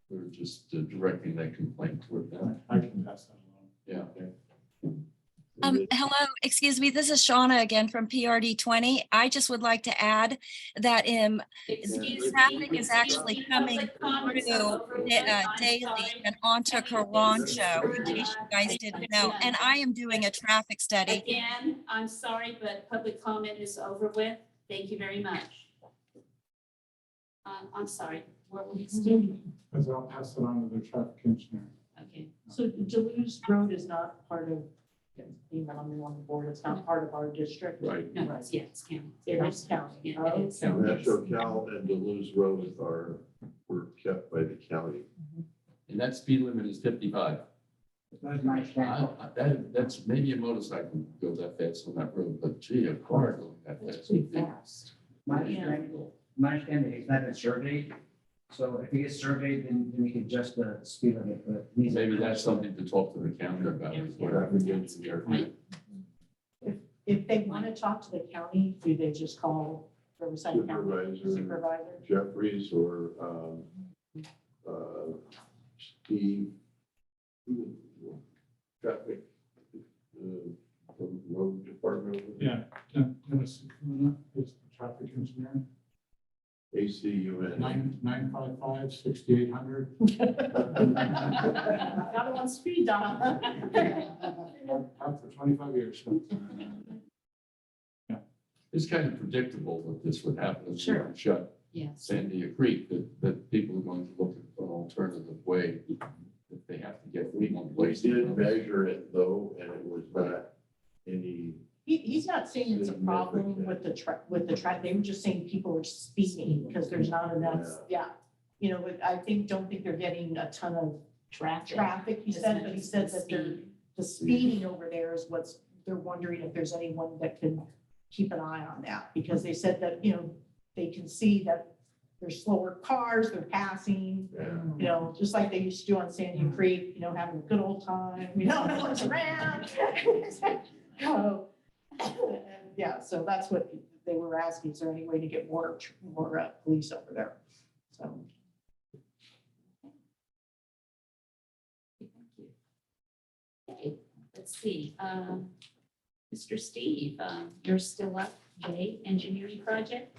We're just directing that complaint toward them. I can pass that along. Yeah. Okay. Hello, excuse me, this is Shauna again from PRD 20. I just would like to add that Excuse traffic me. is actually coming Public comments through are over with. I'm Daly sorry. and onto Carancho, in case you guys didn't know. And I am doing a traffic study. Again, I'm sorry, but public comment is over with. Thank you very much. I'm sorry, what were you saying? Because I'll pass it on to the traffic engineer. Okay, So Deleuze Road is not part of, you know, I'm on the board, it's not part of our district. Right. no, it's, yeah, it's county. It is county. Yeah, it is. Okay. Metro Cal and Duluth Road were kept by the county. And that speed limit is 55. That's my understanding. That's maybe a motorcycle can go that fast on that road, but gee, a car going that That's fast. pretty fast. My understanding is that it's surveyed. So if it gets surveyed, then we can adjust the speed limit, but. it needs to- Maybe that's something to talk to the county about, is what happens in the Right. If they want to talk to the county, do they just call Riverside County Supervisor Supervisor? Jeffries or Steve. Traffic. Road department. Yeah, Dennis, is the traffic engineer, ACUN. 955-6800. Got it on speed dial. Had for 25 years. It's kind of predictable that this would happen. If Sure. we Shut Yes, Sandia Creek, that people are going to look for an alternative way. If they have to get from one We place to did another. measure it though, and it was not any. He's not saying it's a problem with the track, they were just saying people are speeding because there's not enough, yeah. You know, but don't think they're getting a ton of traffic, he said, but he said that the speeding over there is they're wondering if there's anyone that can keep an eye on that, because they said that, you know, they can see that there's slower cars, they're passing, you know, just like they used to do on Sandy Creek, you know, having a good old time, you know, no one's around. Yeah, so that's what they were asking, is there any way to get more police over there? So. thank you. Okay, let's see, Mr. Steve, you're still up, J, engineering project?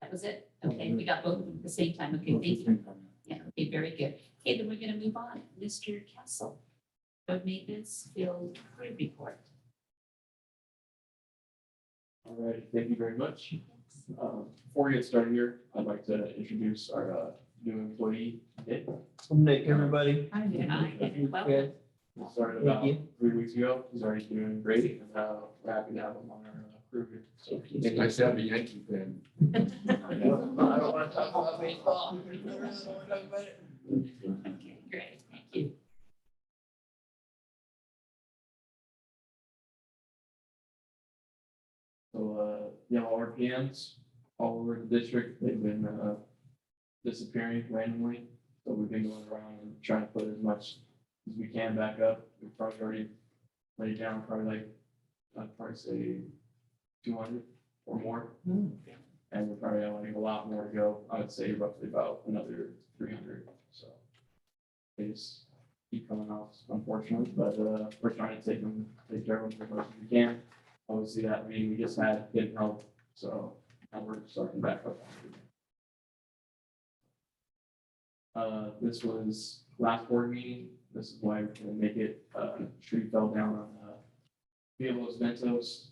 That was it? Okay, we got both of them at the same time, okay, thank you. Yeah, okay, very good. Okay, then we're gonna move on. Mr. Castle, road maintenance field crew report. All right, thank you very much. Before we get started here, I'd like to introduce our new employee, Nick. Nick, everybody. Hi, welcome. Good. He started Thank about you. 3 weeks ago. He's already doing great, and we're happy to have him on our crew here. So It's nice to have a Yankee fan. I don't want to talk about baseball. I really don't want to talk about it. Okay, great, thank you. So, yellow RPMs all over the district, they've been disappearing randomly. So we've been going around and trying to put as much as we can back up. We've probably already laid down probably like, I'd probably say 200 or more. And we're probably having a lot more to go. I would say roughly about another 300. So they just keep coming off, unfortunately, but we're trying to take care of them as much as we can. Obviously, that means we just had getting help, so now we're starting back up. This was last board meeting. This is why we're gonna make it, tree fell down on, Villalobos Ventos.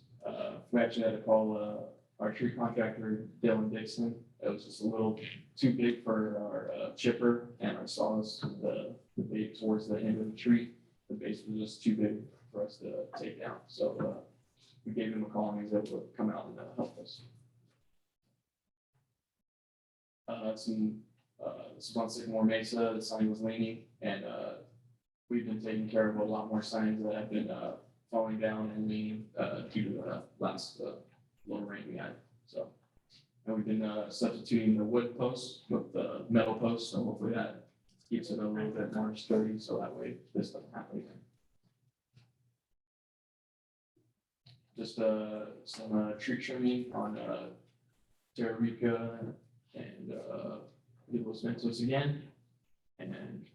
We actually had to call, our tree contractor, Dylan Dixon. It was just a little too big for our, chipper and our saws, the bait towards the end of the tree. The base was just too big for us to take down, so, we gave him a call and he was able to come out and help us. This is on Sycamore Mesa, the sign was leaning, and we've been taking care of a lot more signs that have been falling down and leaning due to the last little rain we had. So, and we've been substituting the wood posts with the metal posts, so hopefully that keeps it a little bit more sturdy, so that way this doesn't happen again. Just some tree trimming on Terra Rica and Los Ventos again. And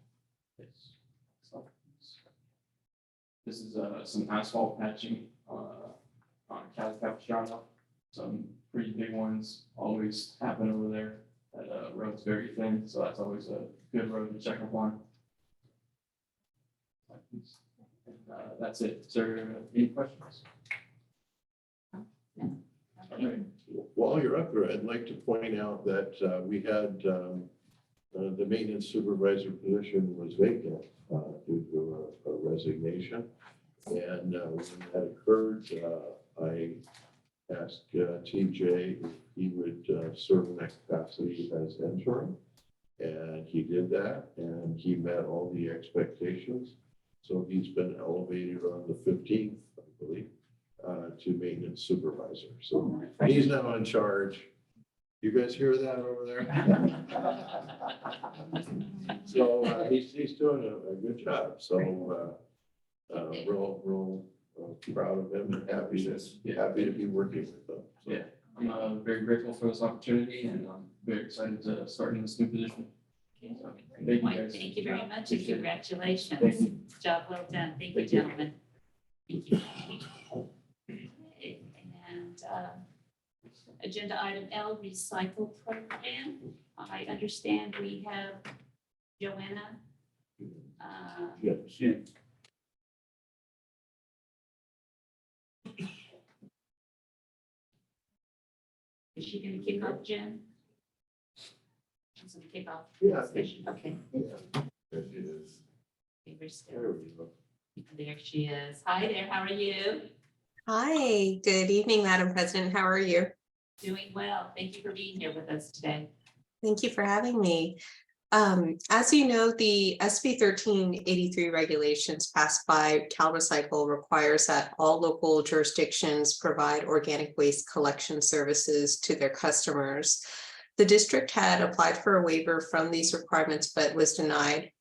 this is some asphalt patching on Cal Capistrano. Some pretty big ones always happen over there. That road's very thin, so that's always a good road to check up on. And, that's it. Is there any questions? No. All While you're up there, I'd like to point out that we had the maintenance supervisor position was vacant due to a resignation. And when that occurred, I asked TJ if he would serve in that capacity as interim. And he did that, and he met all the expectations. So he's been elevated on the 15th, I believe, to maintenance supervisor. So he's now in charge. You guys hear that over there? So he's doing a good job. So real proud of him and happy to be working with them. So. Yeah. I'm very grateful for this opportunity, and I'm very excited to start in this new position. Okay. So, thank you Well, guys. thank you very much and Appreciate it. congratulations. Thank you. Job well done. Thank you, Thank you. gentlemen. Thank you. Okay, and agenda item L, recycle program. I understand we have Joanna. Yeah. Is she going to kick off, Jen? She's going to kick off. Yeah. Discussion. Okay. Yeah. There she is. Okay, we're still, There we go. there she is. Hi there, how are you? Hi, good evening, Madam President. How are you? Doing well. Thank you for being here with us today. Thank you for having me. As you know, the SB 1383 regulations passed by CalRecycle requires that all local jurisdictions provide organic waste collection services to their customers. The district had applied for a waiver from these requirements, but was denied.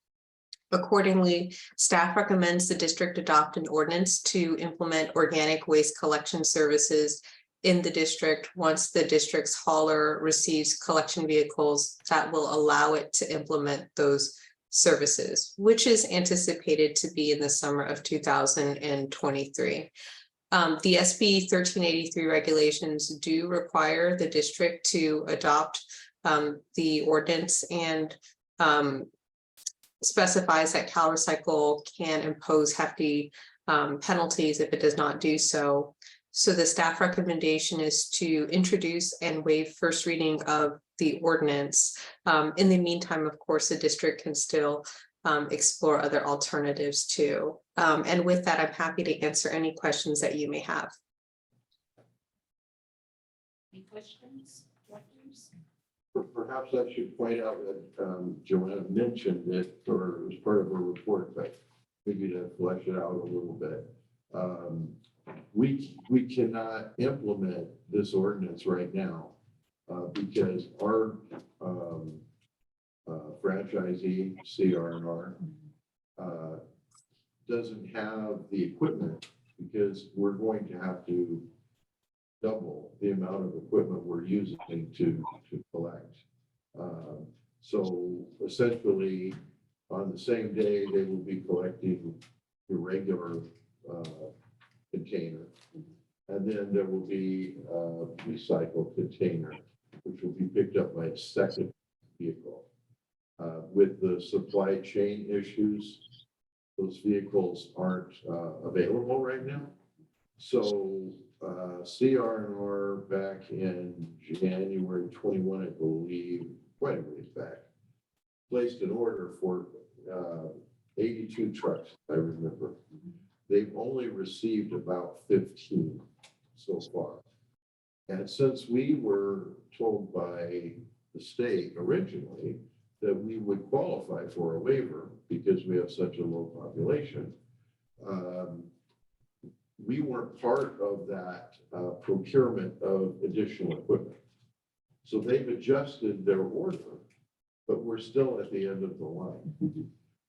Accordingly, staff recommends the district adopt an ordinance to implement organic waste collection services in the district once the district's hauler receives collection vehicles that will allow it to implement those services, which is anticipated to be in the summer of 2023. The SB 1383 regulations do require the district to adopt the ordinance and specifies that CalRecycle can impose hefty penalties if it does not do so. So the staff recommendation is to introduce and waive first reading of the ordinance. In the meantime, of course, the district can still explore other alternatives too. And with that, I'm happy to answer any questions that you may have. Any questions, directors? Perhaps I should point out that Joanna mentioned it or as part of her report, but maybe to flesh it out a little bit. We cannot implement this ordinance right now because our franchisee CR&R doesn't have the equipment because we're going to have to double the amount of equipment we're using to collect. So essentially, on the same day, they will be collecting the regular container. And then there will be a recycled container, which will be picked up by a second vehicle. With the supply chain issues, those vehicles aren't available right now. So CR&R back in January 21, I believe, quite a ways back, placed an order for 82 trucks, I remember. They've only received about 15 so far. And since we were told by the state originally that we would qualify for a waiver because we have such a low population, we weren't part of that procurement of additional equipment. So they've adjusted their order, but we're still at the end of the line.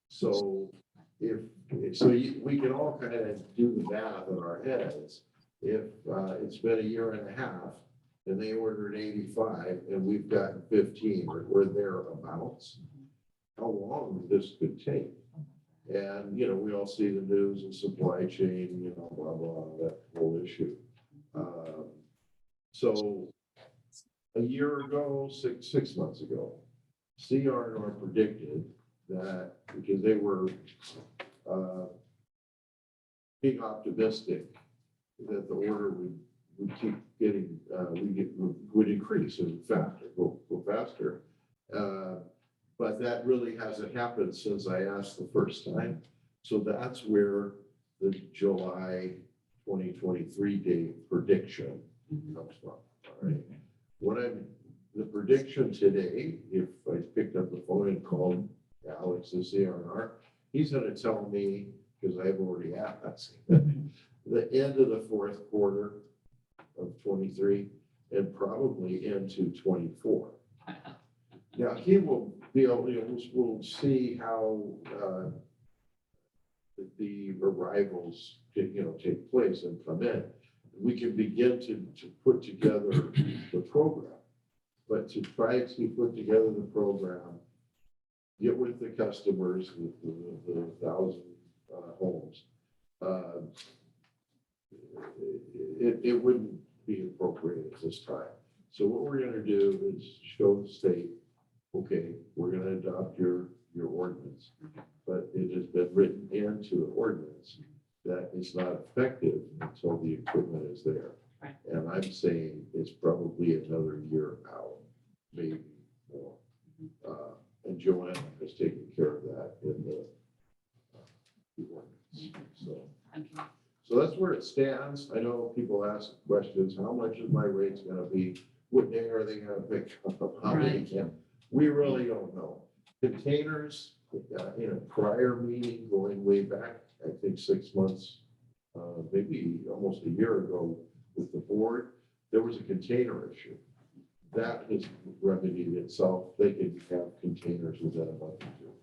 So we can all kind of do the math in our heads. If it's been a year and a half and they ordered 85 and we've gotten 15 or thereabouts, how long this could take? And, you know, we all see the news and supply chain, you know, blah, blah, that whole issue. So a year ago, six months ago, CR&R predicted that because they were being optimistic that the order we keep getting, would increase and faster, go faster. But that really hasn't happened since I asked the first time. So that's where the July 2023 date prediction comes from, all right? The prediction today, if I picked up the phone and called Alex, the CRNR, he's gonna tell me, because I've already asked, the end of the fourth quarter of 23 and probably into 24. Now, he will be able, we'll see how the arrivals, take place and come in. We can begin to put together the program, but to try to put together the program, get with the customers, the 1,000 homes, it wouldn't be appropriate at this time. So what we're gonna do is show the state, okay, we're gonna adopt your ordinance, but it has been written into the ordinance that it's not effective until the equipment is there. Right. And I'm saying it's probably another year out, maybe more. And Joanna has taken care of that in the ordinance. Okay. So that's where it stands. I know people ask questions, how much is my rates gonna be? What day are they gonna pick up? How many Right. can? We really don't know. Containers, in a prior meeting going way back, I think 6 months, maybe almost a year ago with the board, there was a container issue. That has remedied itself. They can have containers within a month or two.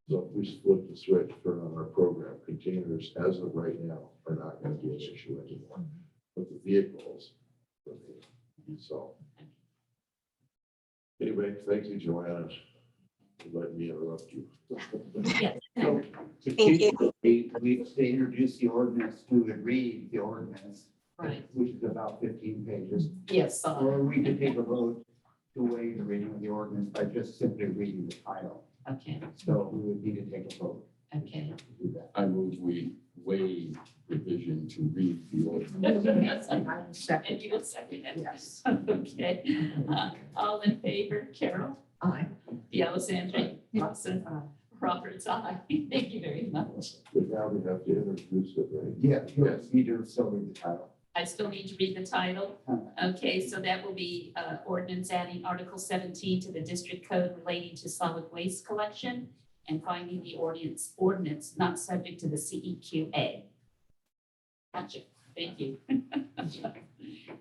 So if we flip the switch, turn on our program, containers as of right now are not going to be an issue anymore. But the vehicles, so. Anyway, thank you, Joanna, for letting me interrupt you. Yes. So to Thank you. keep, we introduce the ordinance to read the ordinance, Right. which is about 15 pages. Yes, Or we could take a vote to waive the reading of the ordinance by just simply reading the title. Okay, So we would need to take a vote okay. to do that. I move we waive provision to read the ordinance. I'm second. And you will second it? Yes. Okay. All in favor, Carol? Aye. Alessandra? Lawson? Roberts, aye. Thank you very much. But now we have to introduce it, right? Yeah, you need to still read the title. I still need to read the title. Okay, so that will be ordinance adding Article 17 to the district code relating to solid waste collection and finding the ordinance not subject to the CEQA. Gotcha. Thank you.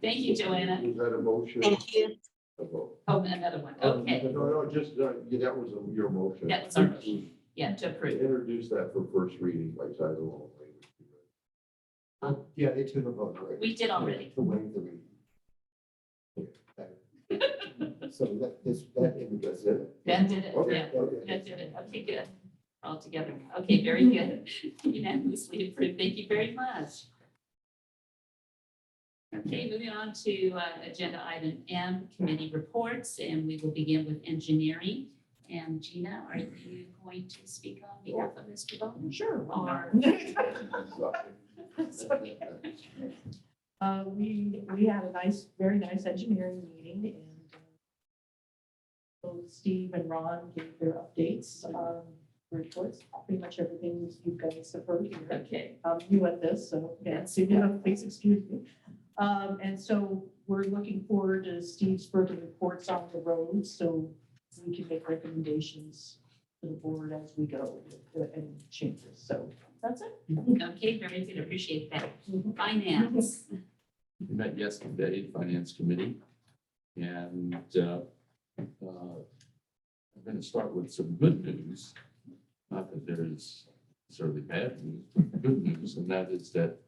Thank you, Joanna. Is that a motion? Thank you. A vote? Oh, another one. Okay, No, just, that was your motion. that was our motion. Yeah, to approve. Introduce that for first reading by title only. Yeah, they took a vote already. We did already. To waive the reading. So that does it. Ben did it, Okay, yeah. okay. Ben did it. Okay, good. All together. Okay, very good. Unanimously approved. Thank you very much. Okay, moving on to agenda item M, committee reports, and we will begin with engineering. And Gina, are you going to speak on behalf of Mr. Bowman? Sure. Or? That's okay. We had a very nice engineering meeting and both Steve and Ron gave their updates, reports, pretty much everything you guys have heard here. Okay, You at this, so yeah, so please excuse me. And so we're looking forward to Steve's further reports on the roads, so we can make recommendations to the board as we go with any changes. So that's it. okay, very good. Appreciate that. Finance. We met yesterday, the Finance Committee, and I'm going to start with some good news. Not that there is necessarily bad news, but good news, and that is that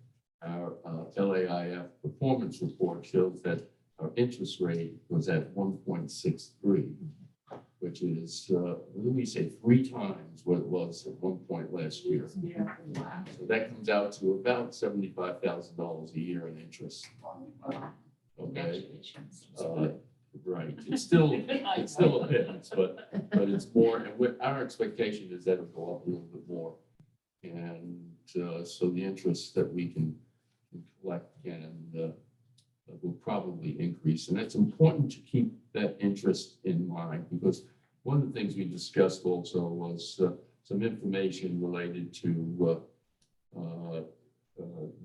our LAIF performance report shows that our interest rate was at 1.63, which is, let me say, 3 times what it was at one point last year. So that comes out to about $75,000 a year in interest. Okay, Congratulations. right. It's still a pittance, but it's more. And our expectation is that it'll go up a little bit more, and so the interest that we can collect can probably increase. And it's important to keep that interest in mind because one of the things we discussed also was some information related to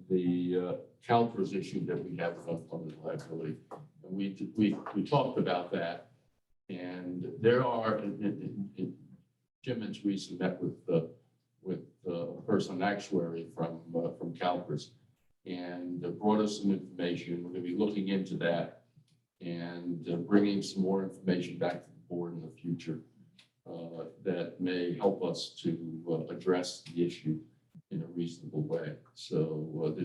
the CalPERS issue that we have with unfunded liability. And we talked about that. And there are, Jim and Teresa met with a person, actuary from CalPERS, and brought us some information. We're going to be looking into that and bringing some more information back to the board in the future that may help us to address the issue in a reasonable way. So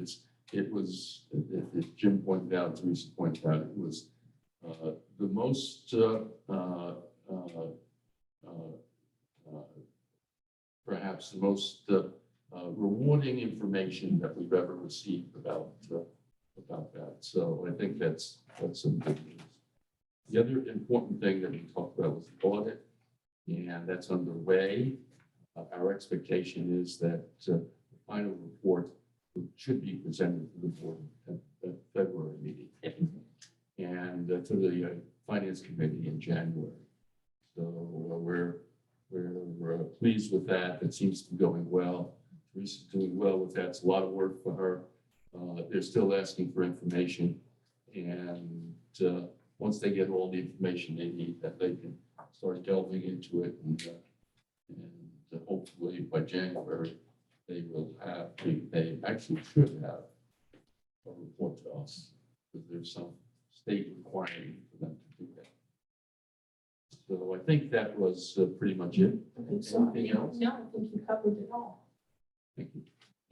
it was, as Jim pointed out, Teresa pointed out, it was the most perhaps the most rewarding information that we've ever received about that. So I think that's some good news. The other important thing that we talked about was the audit, and that's underway. Our expectation is that the final report should be presented to the board at the February meeting and to the finance committee in January. So we're pleased with that. It seems to be going well. Teresa's doing well with that. It's a lot of work for her. They're still asking for information, and once they get all the information they need, that they can start delving into it, and hopefully by January they will have. They actually should have a report to us because there's some state requirement for them to do that. So I think that was pretty much it. I think so. Anything else? No, I think you covered it all. Thank you.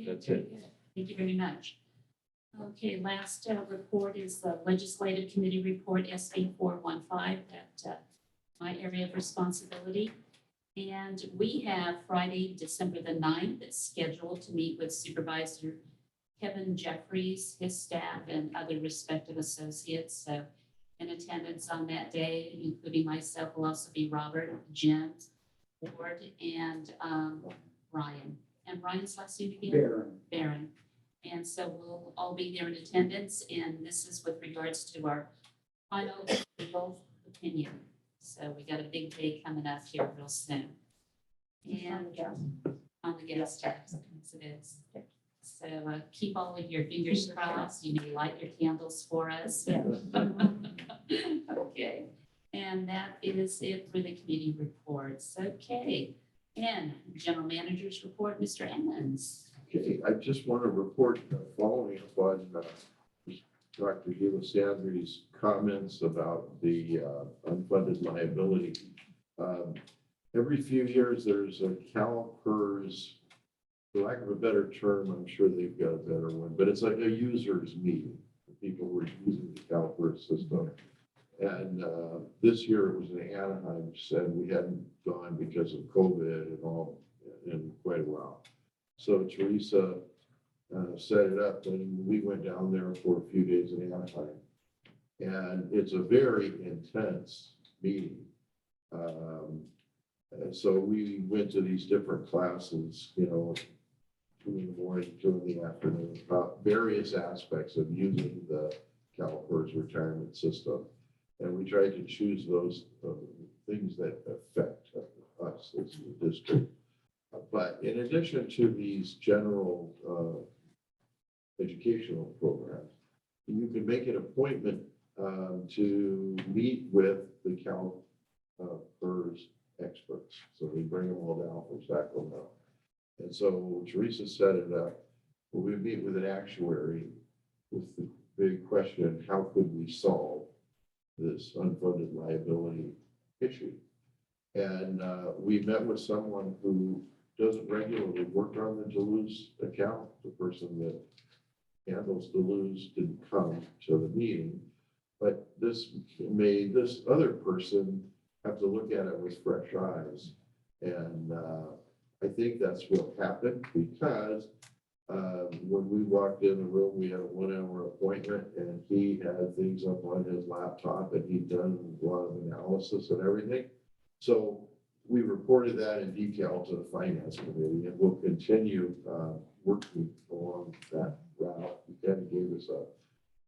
That's it. Thank you very much. Okay, last report is the Legislative Committee Report SB 415, that my area of responsibility. And we have Friday, December the 9th, that's scheduled to meet with Supervisor Kevin Jeffries, his staff, and other respective associates. So in attendance on that day, including myself, will also be Robert, Jim, Ward, and Ryan. And Ryan's last name again? Barron. And so we'll all be there in attendance, and this is with regards to our final legal opinion. So we got a big day coming up here real soon. And on the gas tax, yes, it is. So keep all of your fingers crossed. You may light your candles for us. Okay, and that is it for the committee reports. Okay, and General Manager's report, Mr. Emmons. Okay, I just want to report following up on Dr. Gila Sandry's comments about the unfunded liability. Every few years, there's a CalPERS, for lack of a better term, I'm sure they've got a better one, but it's like a users meeting for people who are using the CalPERS system. And this year it was in Anaheim, said we hadn't gone because of COVID and all in quite a while. So Teresa set it up, and we went down there for a few days in Anaheim. And it's a very intense meeting. And so we went to these different classes, 2 in the morning, 2 in the afternoon, about various aspects of using the CalPERS retirement system. And we tried to choose those things that affect us as a district. But in addition to these general educational programs, you can make an appointment to meet with the CalPERS experts. So we bring them all down from Sacramento. And so Teresa set it up. We meet with an actuary with the big question, how could we solve this unfunded liability issue? And we met with someone who doesn't regularly work on the Duluth account. The person that handles Duluth didn't come to the meeting, but this made this other person have to look at it with fresh eyes. And I think that's what happened, because when we walked in the room, we had a 1-hour appointment, and he had things up on his laptop, and he'd done a lot of analysis and everything. So we reported that in detail to the finance committee, and we'll continue working along that route. He kind of gave us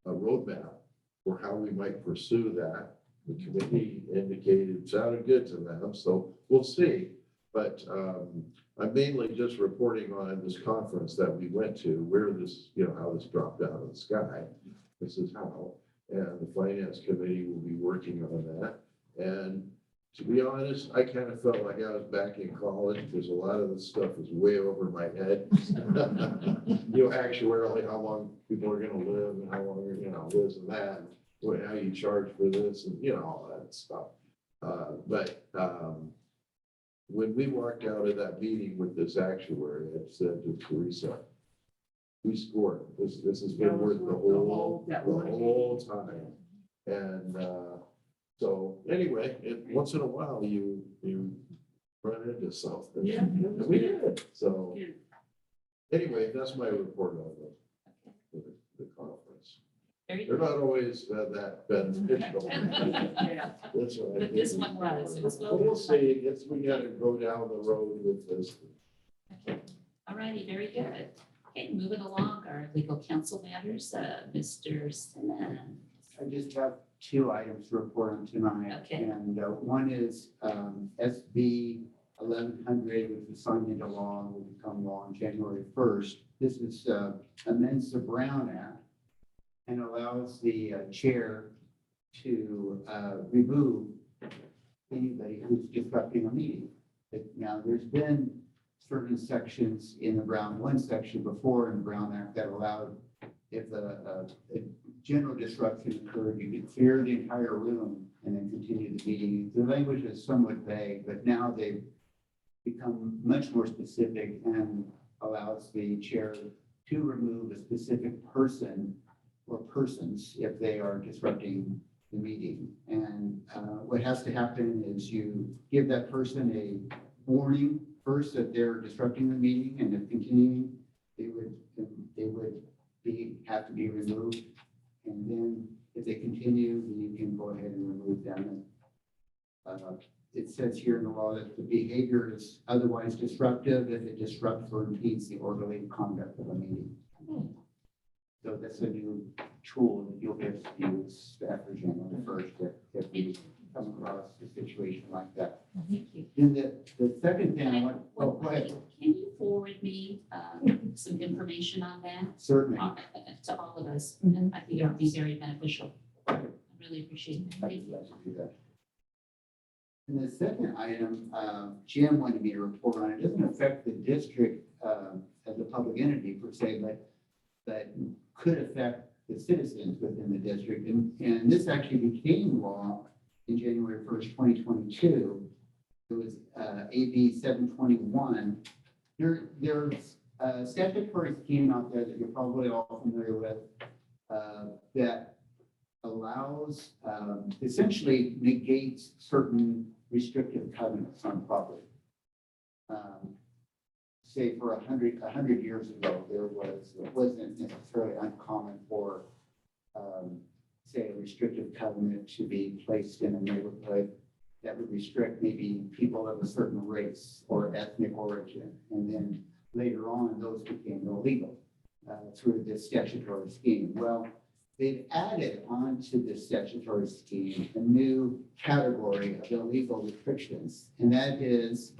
a roadmap for for how we might pursue that. The committee indicated, sounded good to them, so we'll see. But I'm mainly just reporting on this conference that we went to, where this, how this dropped out of the sky. This is how, and the finance committee will be working on that. And to be honest, I kind of felt like I was back in college because a lot of this stuff is way over my head. Actuarially, how long people are gonna live and how long, this and that, and how you charge for this and, all that stuff. But when we walked out of that meeting with this actuary, I said to Teresa, we scored. This has been worth the whole time. And so anyway, once in a while you run into something. Yeah. And we did. So Good. anyway, that's my report on the conference. Very They're good. not always that beneficial. Yeah. That's what I But this think. one was, it was well. But we'll see. We gotta go down the road with this. Okay. All righty, very good. Okay, moving along, our legal counsel matters, Mr. Simmons. I just have 2 items to report on tonight. Okay. And one is SB 1100, which was signed into law and will become law on January 1st. This is amends the Brown Act and allows the chair to remove anybody who's disrupting a meeting. Now, there's been certain sections in the one section before in the Brown Act that allowed, if a general disruption occurred, you could clear the entire room and then continue the meeting. The language is somewhat vague, but now they've become much more specific and allows the chair to remove a specific person or persons if they are disrupting the meeting. And what has to happen is you give that person a warning first that they're disrupting the meeting, and if continuing, they would have to be removed. And then if they continue, then you can go ahead and remove them. It says here in the law that the behavior is otherwise disruptive if it disrupts or impedes the orderly conduct of a meeting. So that's a new tool that you'll get to use after January 1st if you come across a situation like that. Thank you. And the second thing I want, oh, go ahead. Can you forward me some information on that? Certainly. To all of us, and I think it would be very beneficial. I really appreciate it. I'd Thank you. like to do that. And the second item, Jim wanted me to report on, it doesn't affect the district as a public entity per se, but could affect the citizens within the district. And this actually became law in January 1st, 2022. It was AB 721. There's a statutory scheme out there that you're probably all familiar with that allows, essentially negates certain restrictive covenants on property. Say for 100 years ago, it wasn't necessarily uncommon for, say, a restrictive covenant to be placed in a neighborhood that would restrict maybe people of a certain race or ethnic origin. And then later on, those became illegal through this statutory scheme. Well, they've added onto this statutory scheme a new category of illegal restrictions, and that is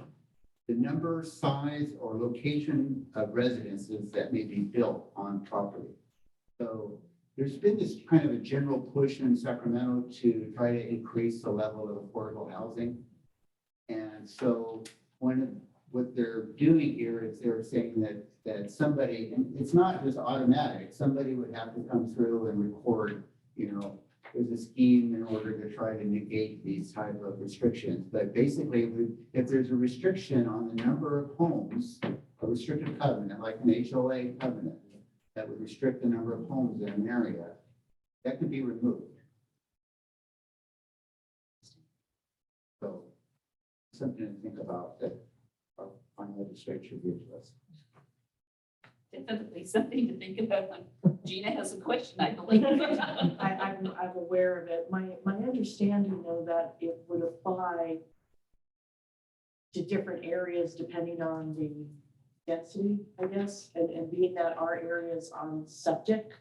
the number, size, or location of residences that may be built on property. So there's been this kind of a general push in Sacramento to try to increase the level of affordable housing. And so what they're doing here is they're saying that somebody, and it's not just automatic, somebody would have to come through and record, there's a scheme in order to try to negate these type of restrictions. But basically, if there's a restriction on the number of homes, a restrictive covenant, like an HOA covenant, that would restrict the number of homes in an area, that could be removed. So something to think about that our final legislature gives us. Definitely something to think about when Gina has a question, I believe. I'm aware of it. My understanding though that it would apply to different areas depending on the density, I guess, and being that our area is on septic,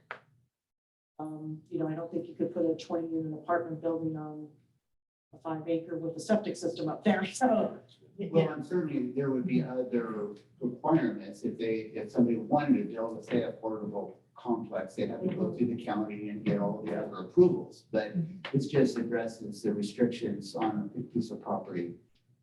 I don't think you could put a 20-unit apartment building on a 5 acre with a septic system up there, so. Well, and certainly there would be other requirements if somebody wanted to build, say, a portable complex, they'd have to go through the county and get all the other approvals. But it's just addresses the restrictions on a piece of property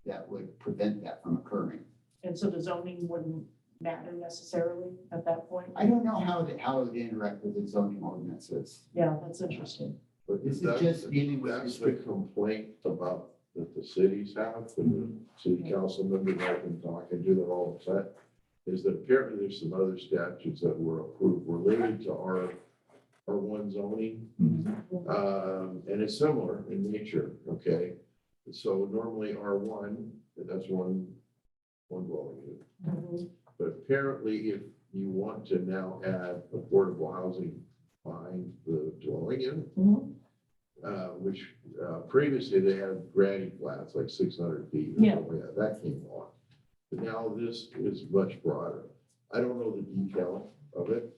that would prevent that from occurring. And so the zoning wouldn't matter necessarily at that point? I don't know how it would interact with the zoning ordinances, Yeah, that's interesting. But This is that's just the- dealing with That's the restrict- complaint about that the cities have, and the city council members I've been talking to, they're all upset. Is that apparently there's some other statutes that were approved related to R1 zoning. And it's similar in nature, okay? So normally R1, that's one dwelling unit. But apparently if you want to now add affordable housing behind the dwelling unit, which previously they had granny flats, like 600 feet. Or Yeah. something like that. That came on. But now this is much broader. I don't know the detail of it.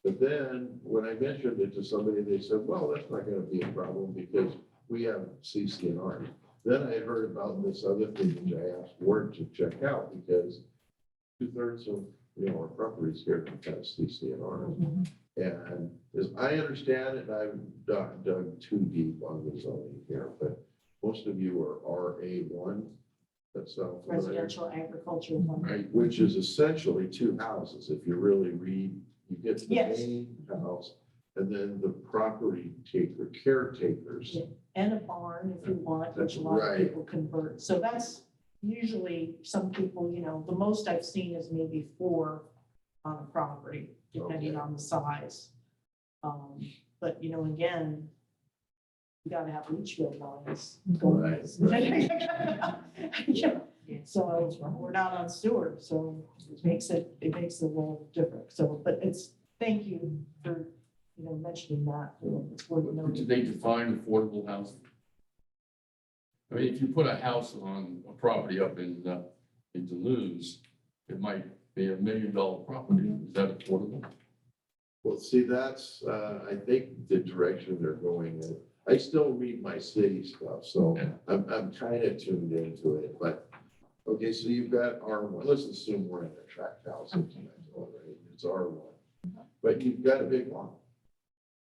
But then when I mentioned it to somebody, they said, well, that's not going to be a problem because we have CCNR. Then I heard about this other thing which I asked Ward to check out because 2/3 of our properties here have CCNR. And as I understand it, I've dug too deep on the zoning here, but most of you are RA1. That sounds familiar, Residential agricultural. right? Which is essentially two houses. If you really read, you get the Yes. main house and then the property caretakers. Yeah. And a barn if you want, which a lot of Right. people convert. So that's usually some people, the most I've seen is maybe 4 on a property, depending Okay. on the size. But again, you gotta have leach field lines. Yeah. So we're not on sewer, so it makes it a little different. So, but thank you for, mentioning that. It's worth Did noting. they define affordable housing? I mean, if you put a house on a property up in Duluth, it might be $1 million property. Is that affordable? Well, see, that's, I think the direction they're going in. I still read my city stuff, so Yeah. I'm kind of tuned into it, but, okay, so you've got R1, let's assume we're in a tract house, it's R1, but you've got a big lot.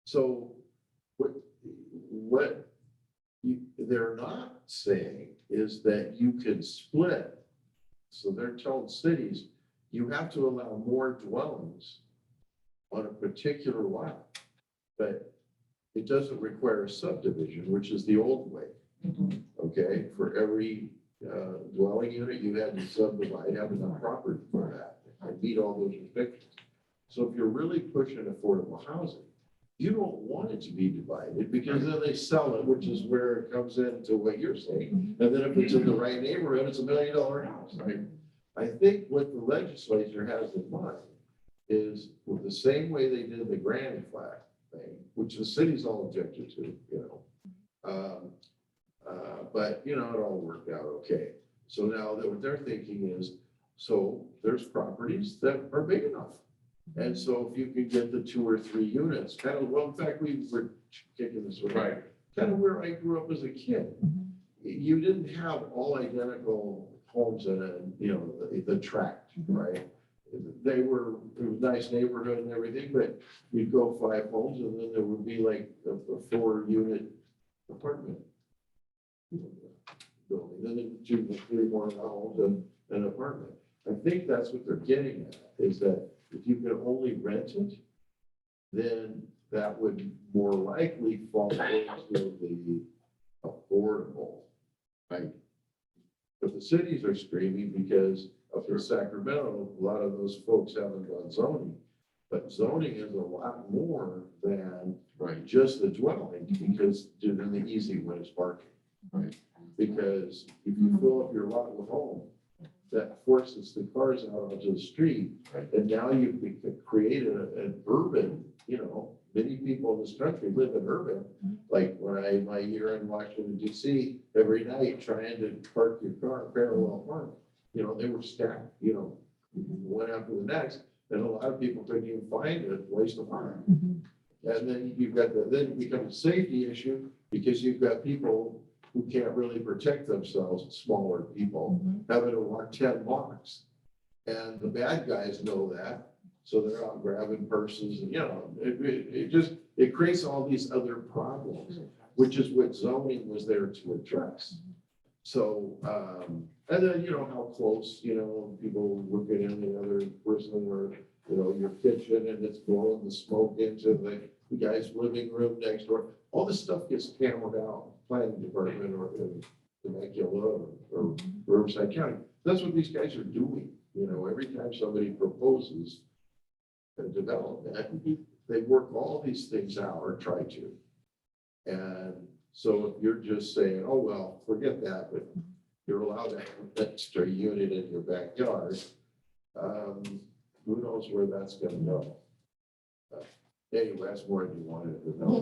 So what they're not saying is that you can split. So they're telling cities, you have to allow more dwellings on a particular lot, but it doesn't require a subdivision, which is the old way. Okay, for every dwelling unit, you had to subdivide, have enough property for that, and meet all those restrictions. So if you're really pushing affordable housing, you don't want it to be divided because then they sell it, which is where it comes into what you're saying. And then if it's in the right neighborhood, it's $1 million house, right? I think what the legislature has in mind is with the same way they did the granny flat thing, which the cities all objected to, but it all worked out okay. So now that what they're thinking is, so there's properties that are big enough. And so if you can get the 2 or 3 units, kind of, well, in fact, we were kicking this one, Right. kind of where I grew up as a kid. You didn't have all identical homes in the tract, right? It was a nice neighborhood and everything, but you'd go 5 homes and then there would be like a 4-unit apartment building, then 2 or 3 more homes and an apartment. I think that's what they're getting at, is that if you can only rent it, then that would more likely fall into the affordable, right? But the cities are screaming because up in Sacramento, a lot of those folks haven't done zoning. But zoning is a lot more than just the dwelling, because then the easy one is parking. Right. Because if you fill up your lot with home, that forces the cars out onto the street. Right. And now you've created an urban, many people in this country live in urban. Like when my year in Washington DC, every night trying to park your car parallel park, they were stacked, one after the next. And a lot of people couldn't even find a place to park. And then you've got then it becomes a safety issue because you've got people who can't really protect themselves, smaller people, having to walk 10 blocks. And the bad guys know that, so they're out grabbing purses and, it creates all these other problems, which is what zoning was there to address. So, and then, how close, people working in the other person or, your kitchen and it's blowing the smoke into the guy's living room next door. All this stuff gets hammered out, planning department or in Temecula or Riverside County. That's what these guys are doing. Every time somebody proposes a development, they work all these things out or try to. And so if you're just saying, oh, well, forget that, but you're allowed to have an extra unit in your backyard, who knows where that's gonna go. Anyway, that's more than you wanted to know.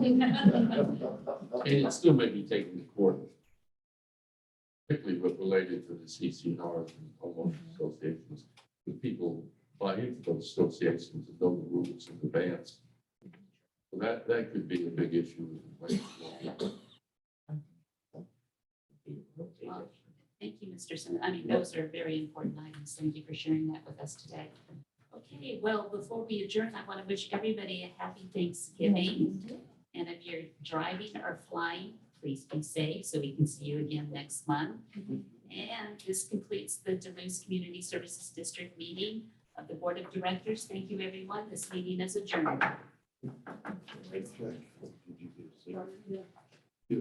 And it still may be taken to court, particularly with related to the CCNRs and homeowners associations. The people buy into those associations and know the rules in advance. So that could be a big issue. Well, thank you, Mr. Simmons. I mean, those are very important items. Thank you for sharing that with us today. Okay, well, before we adjourn, I want to wish everybody a happy Thanksgiving. And if you're driving or flying, please be safe so we can see you again next month. And this completes the Duluth Community Services District meeting of the Board of Directors. Thank you, everyone. This meeting is adjourned. Did you get a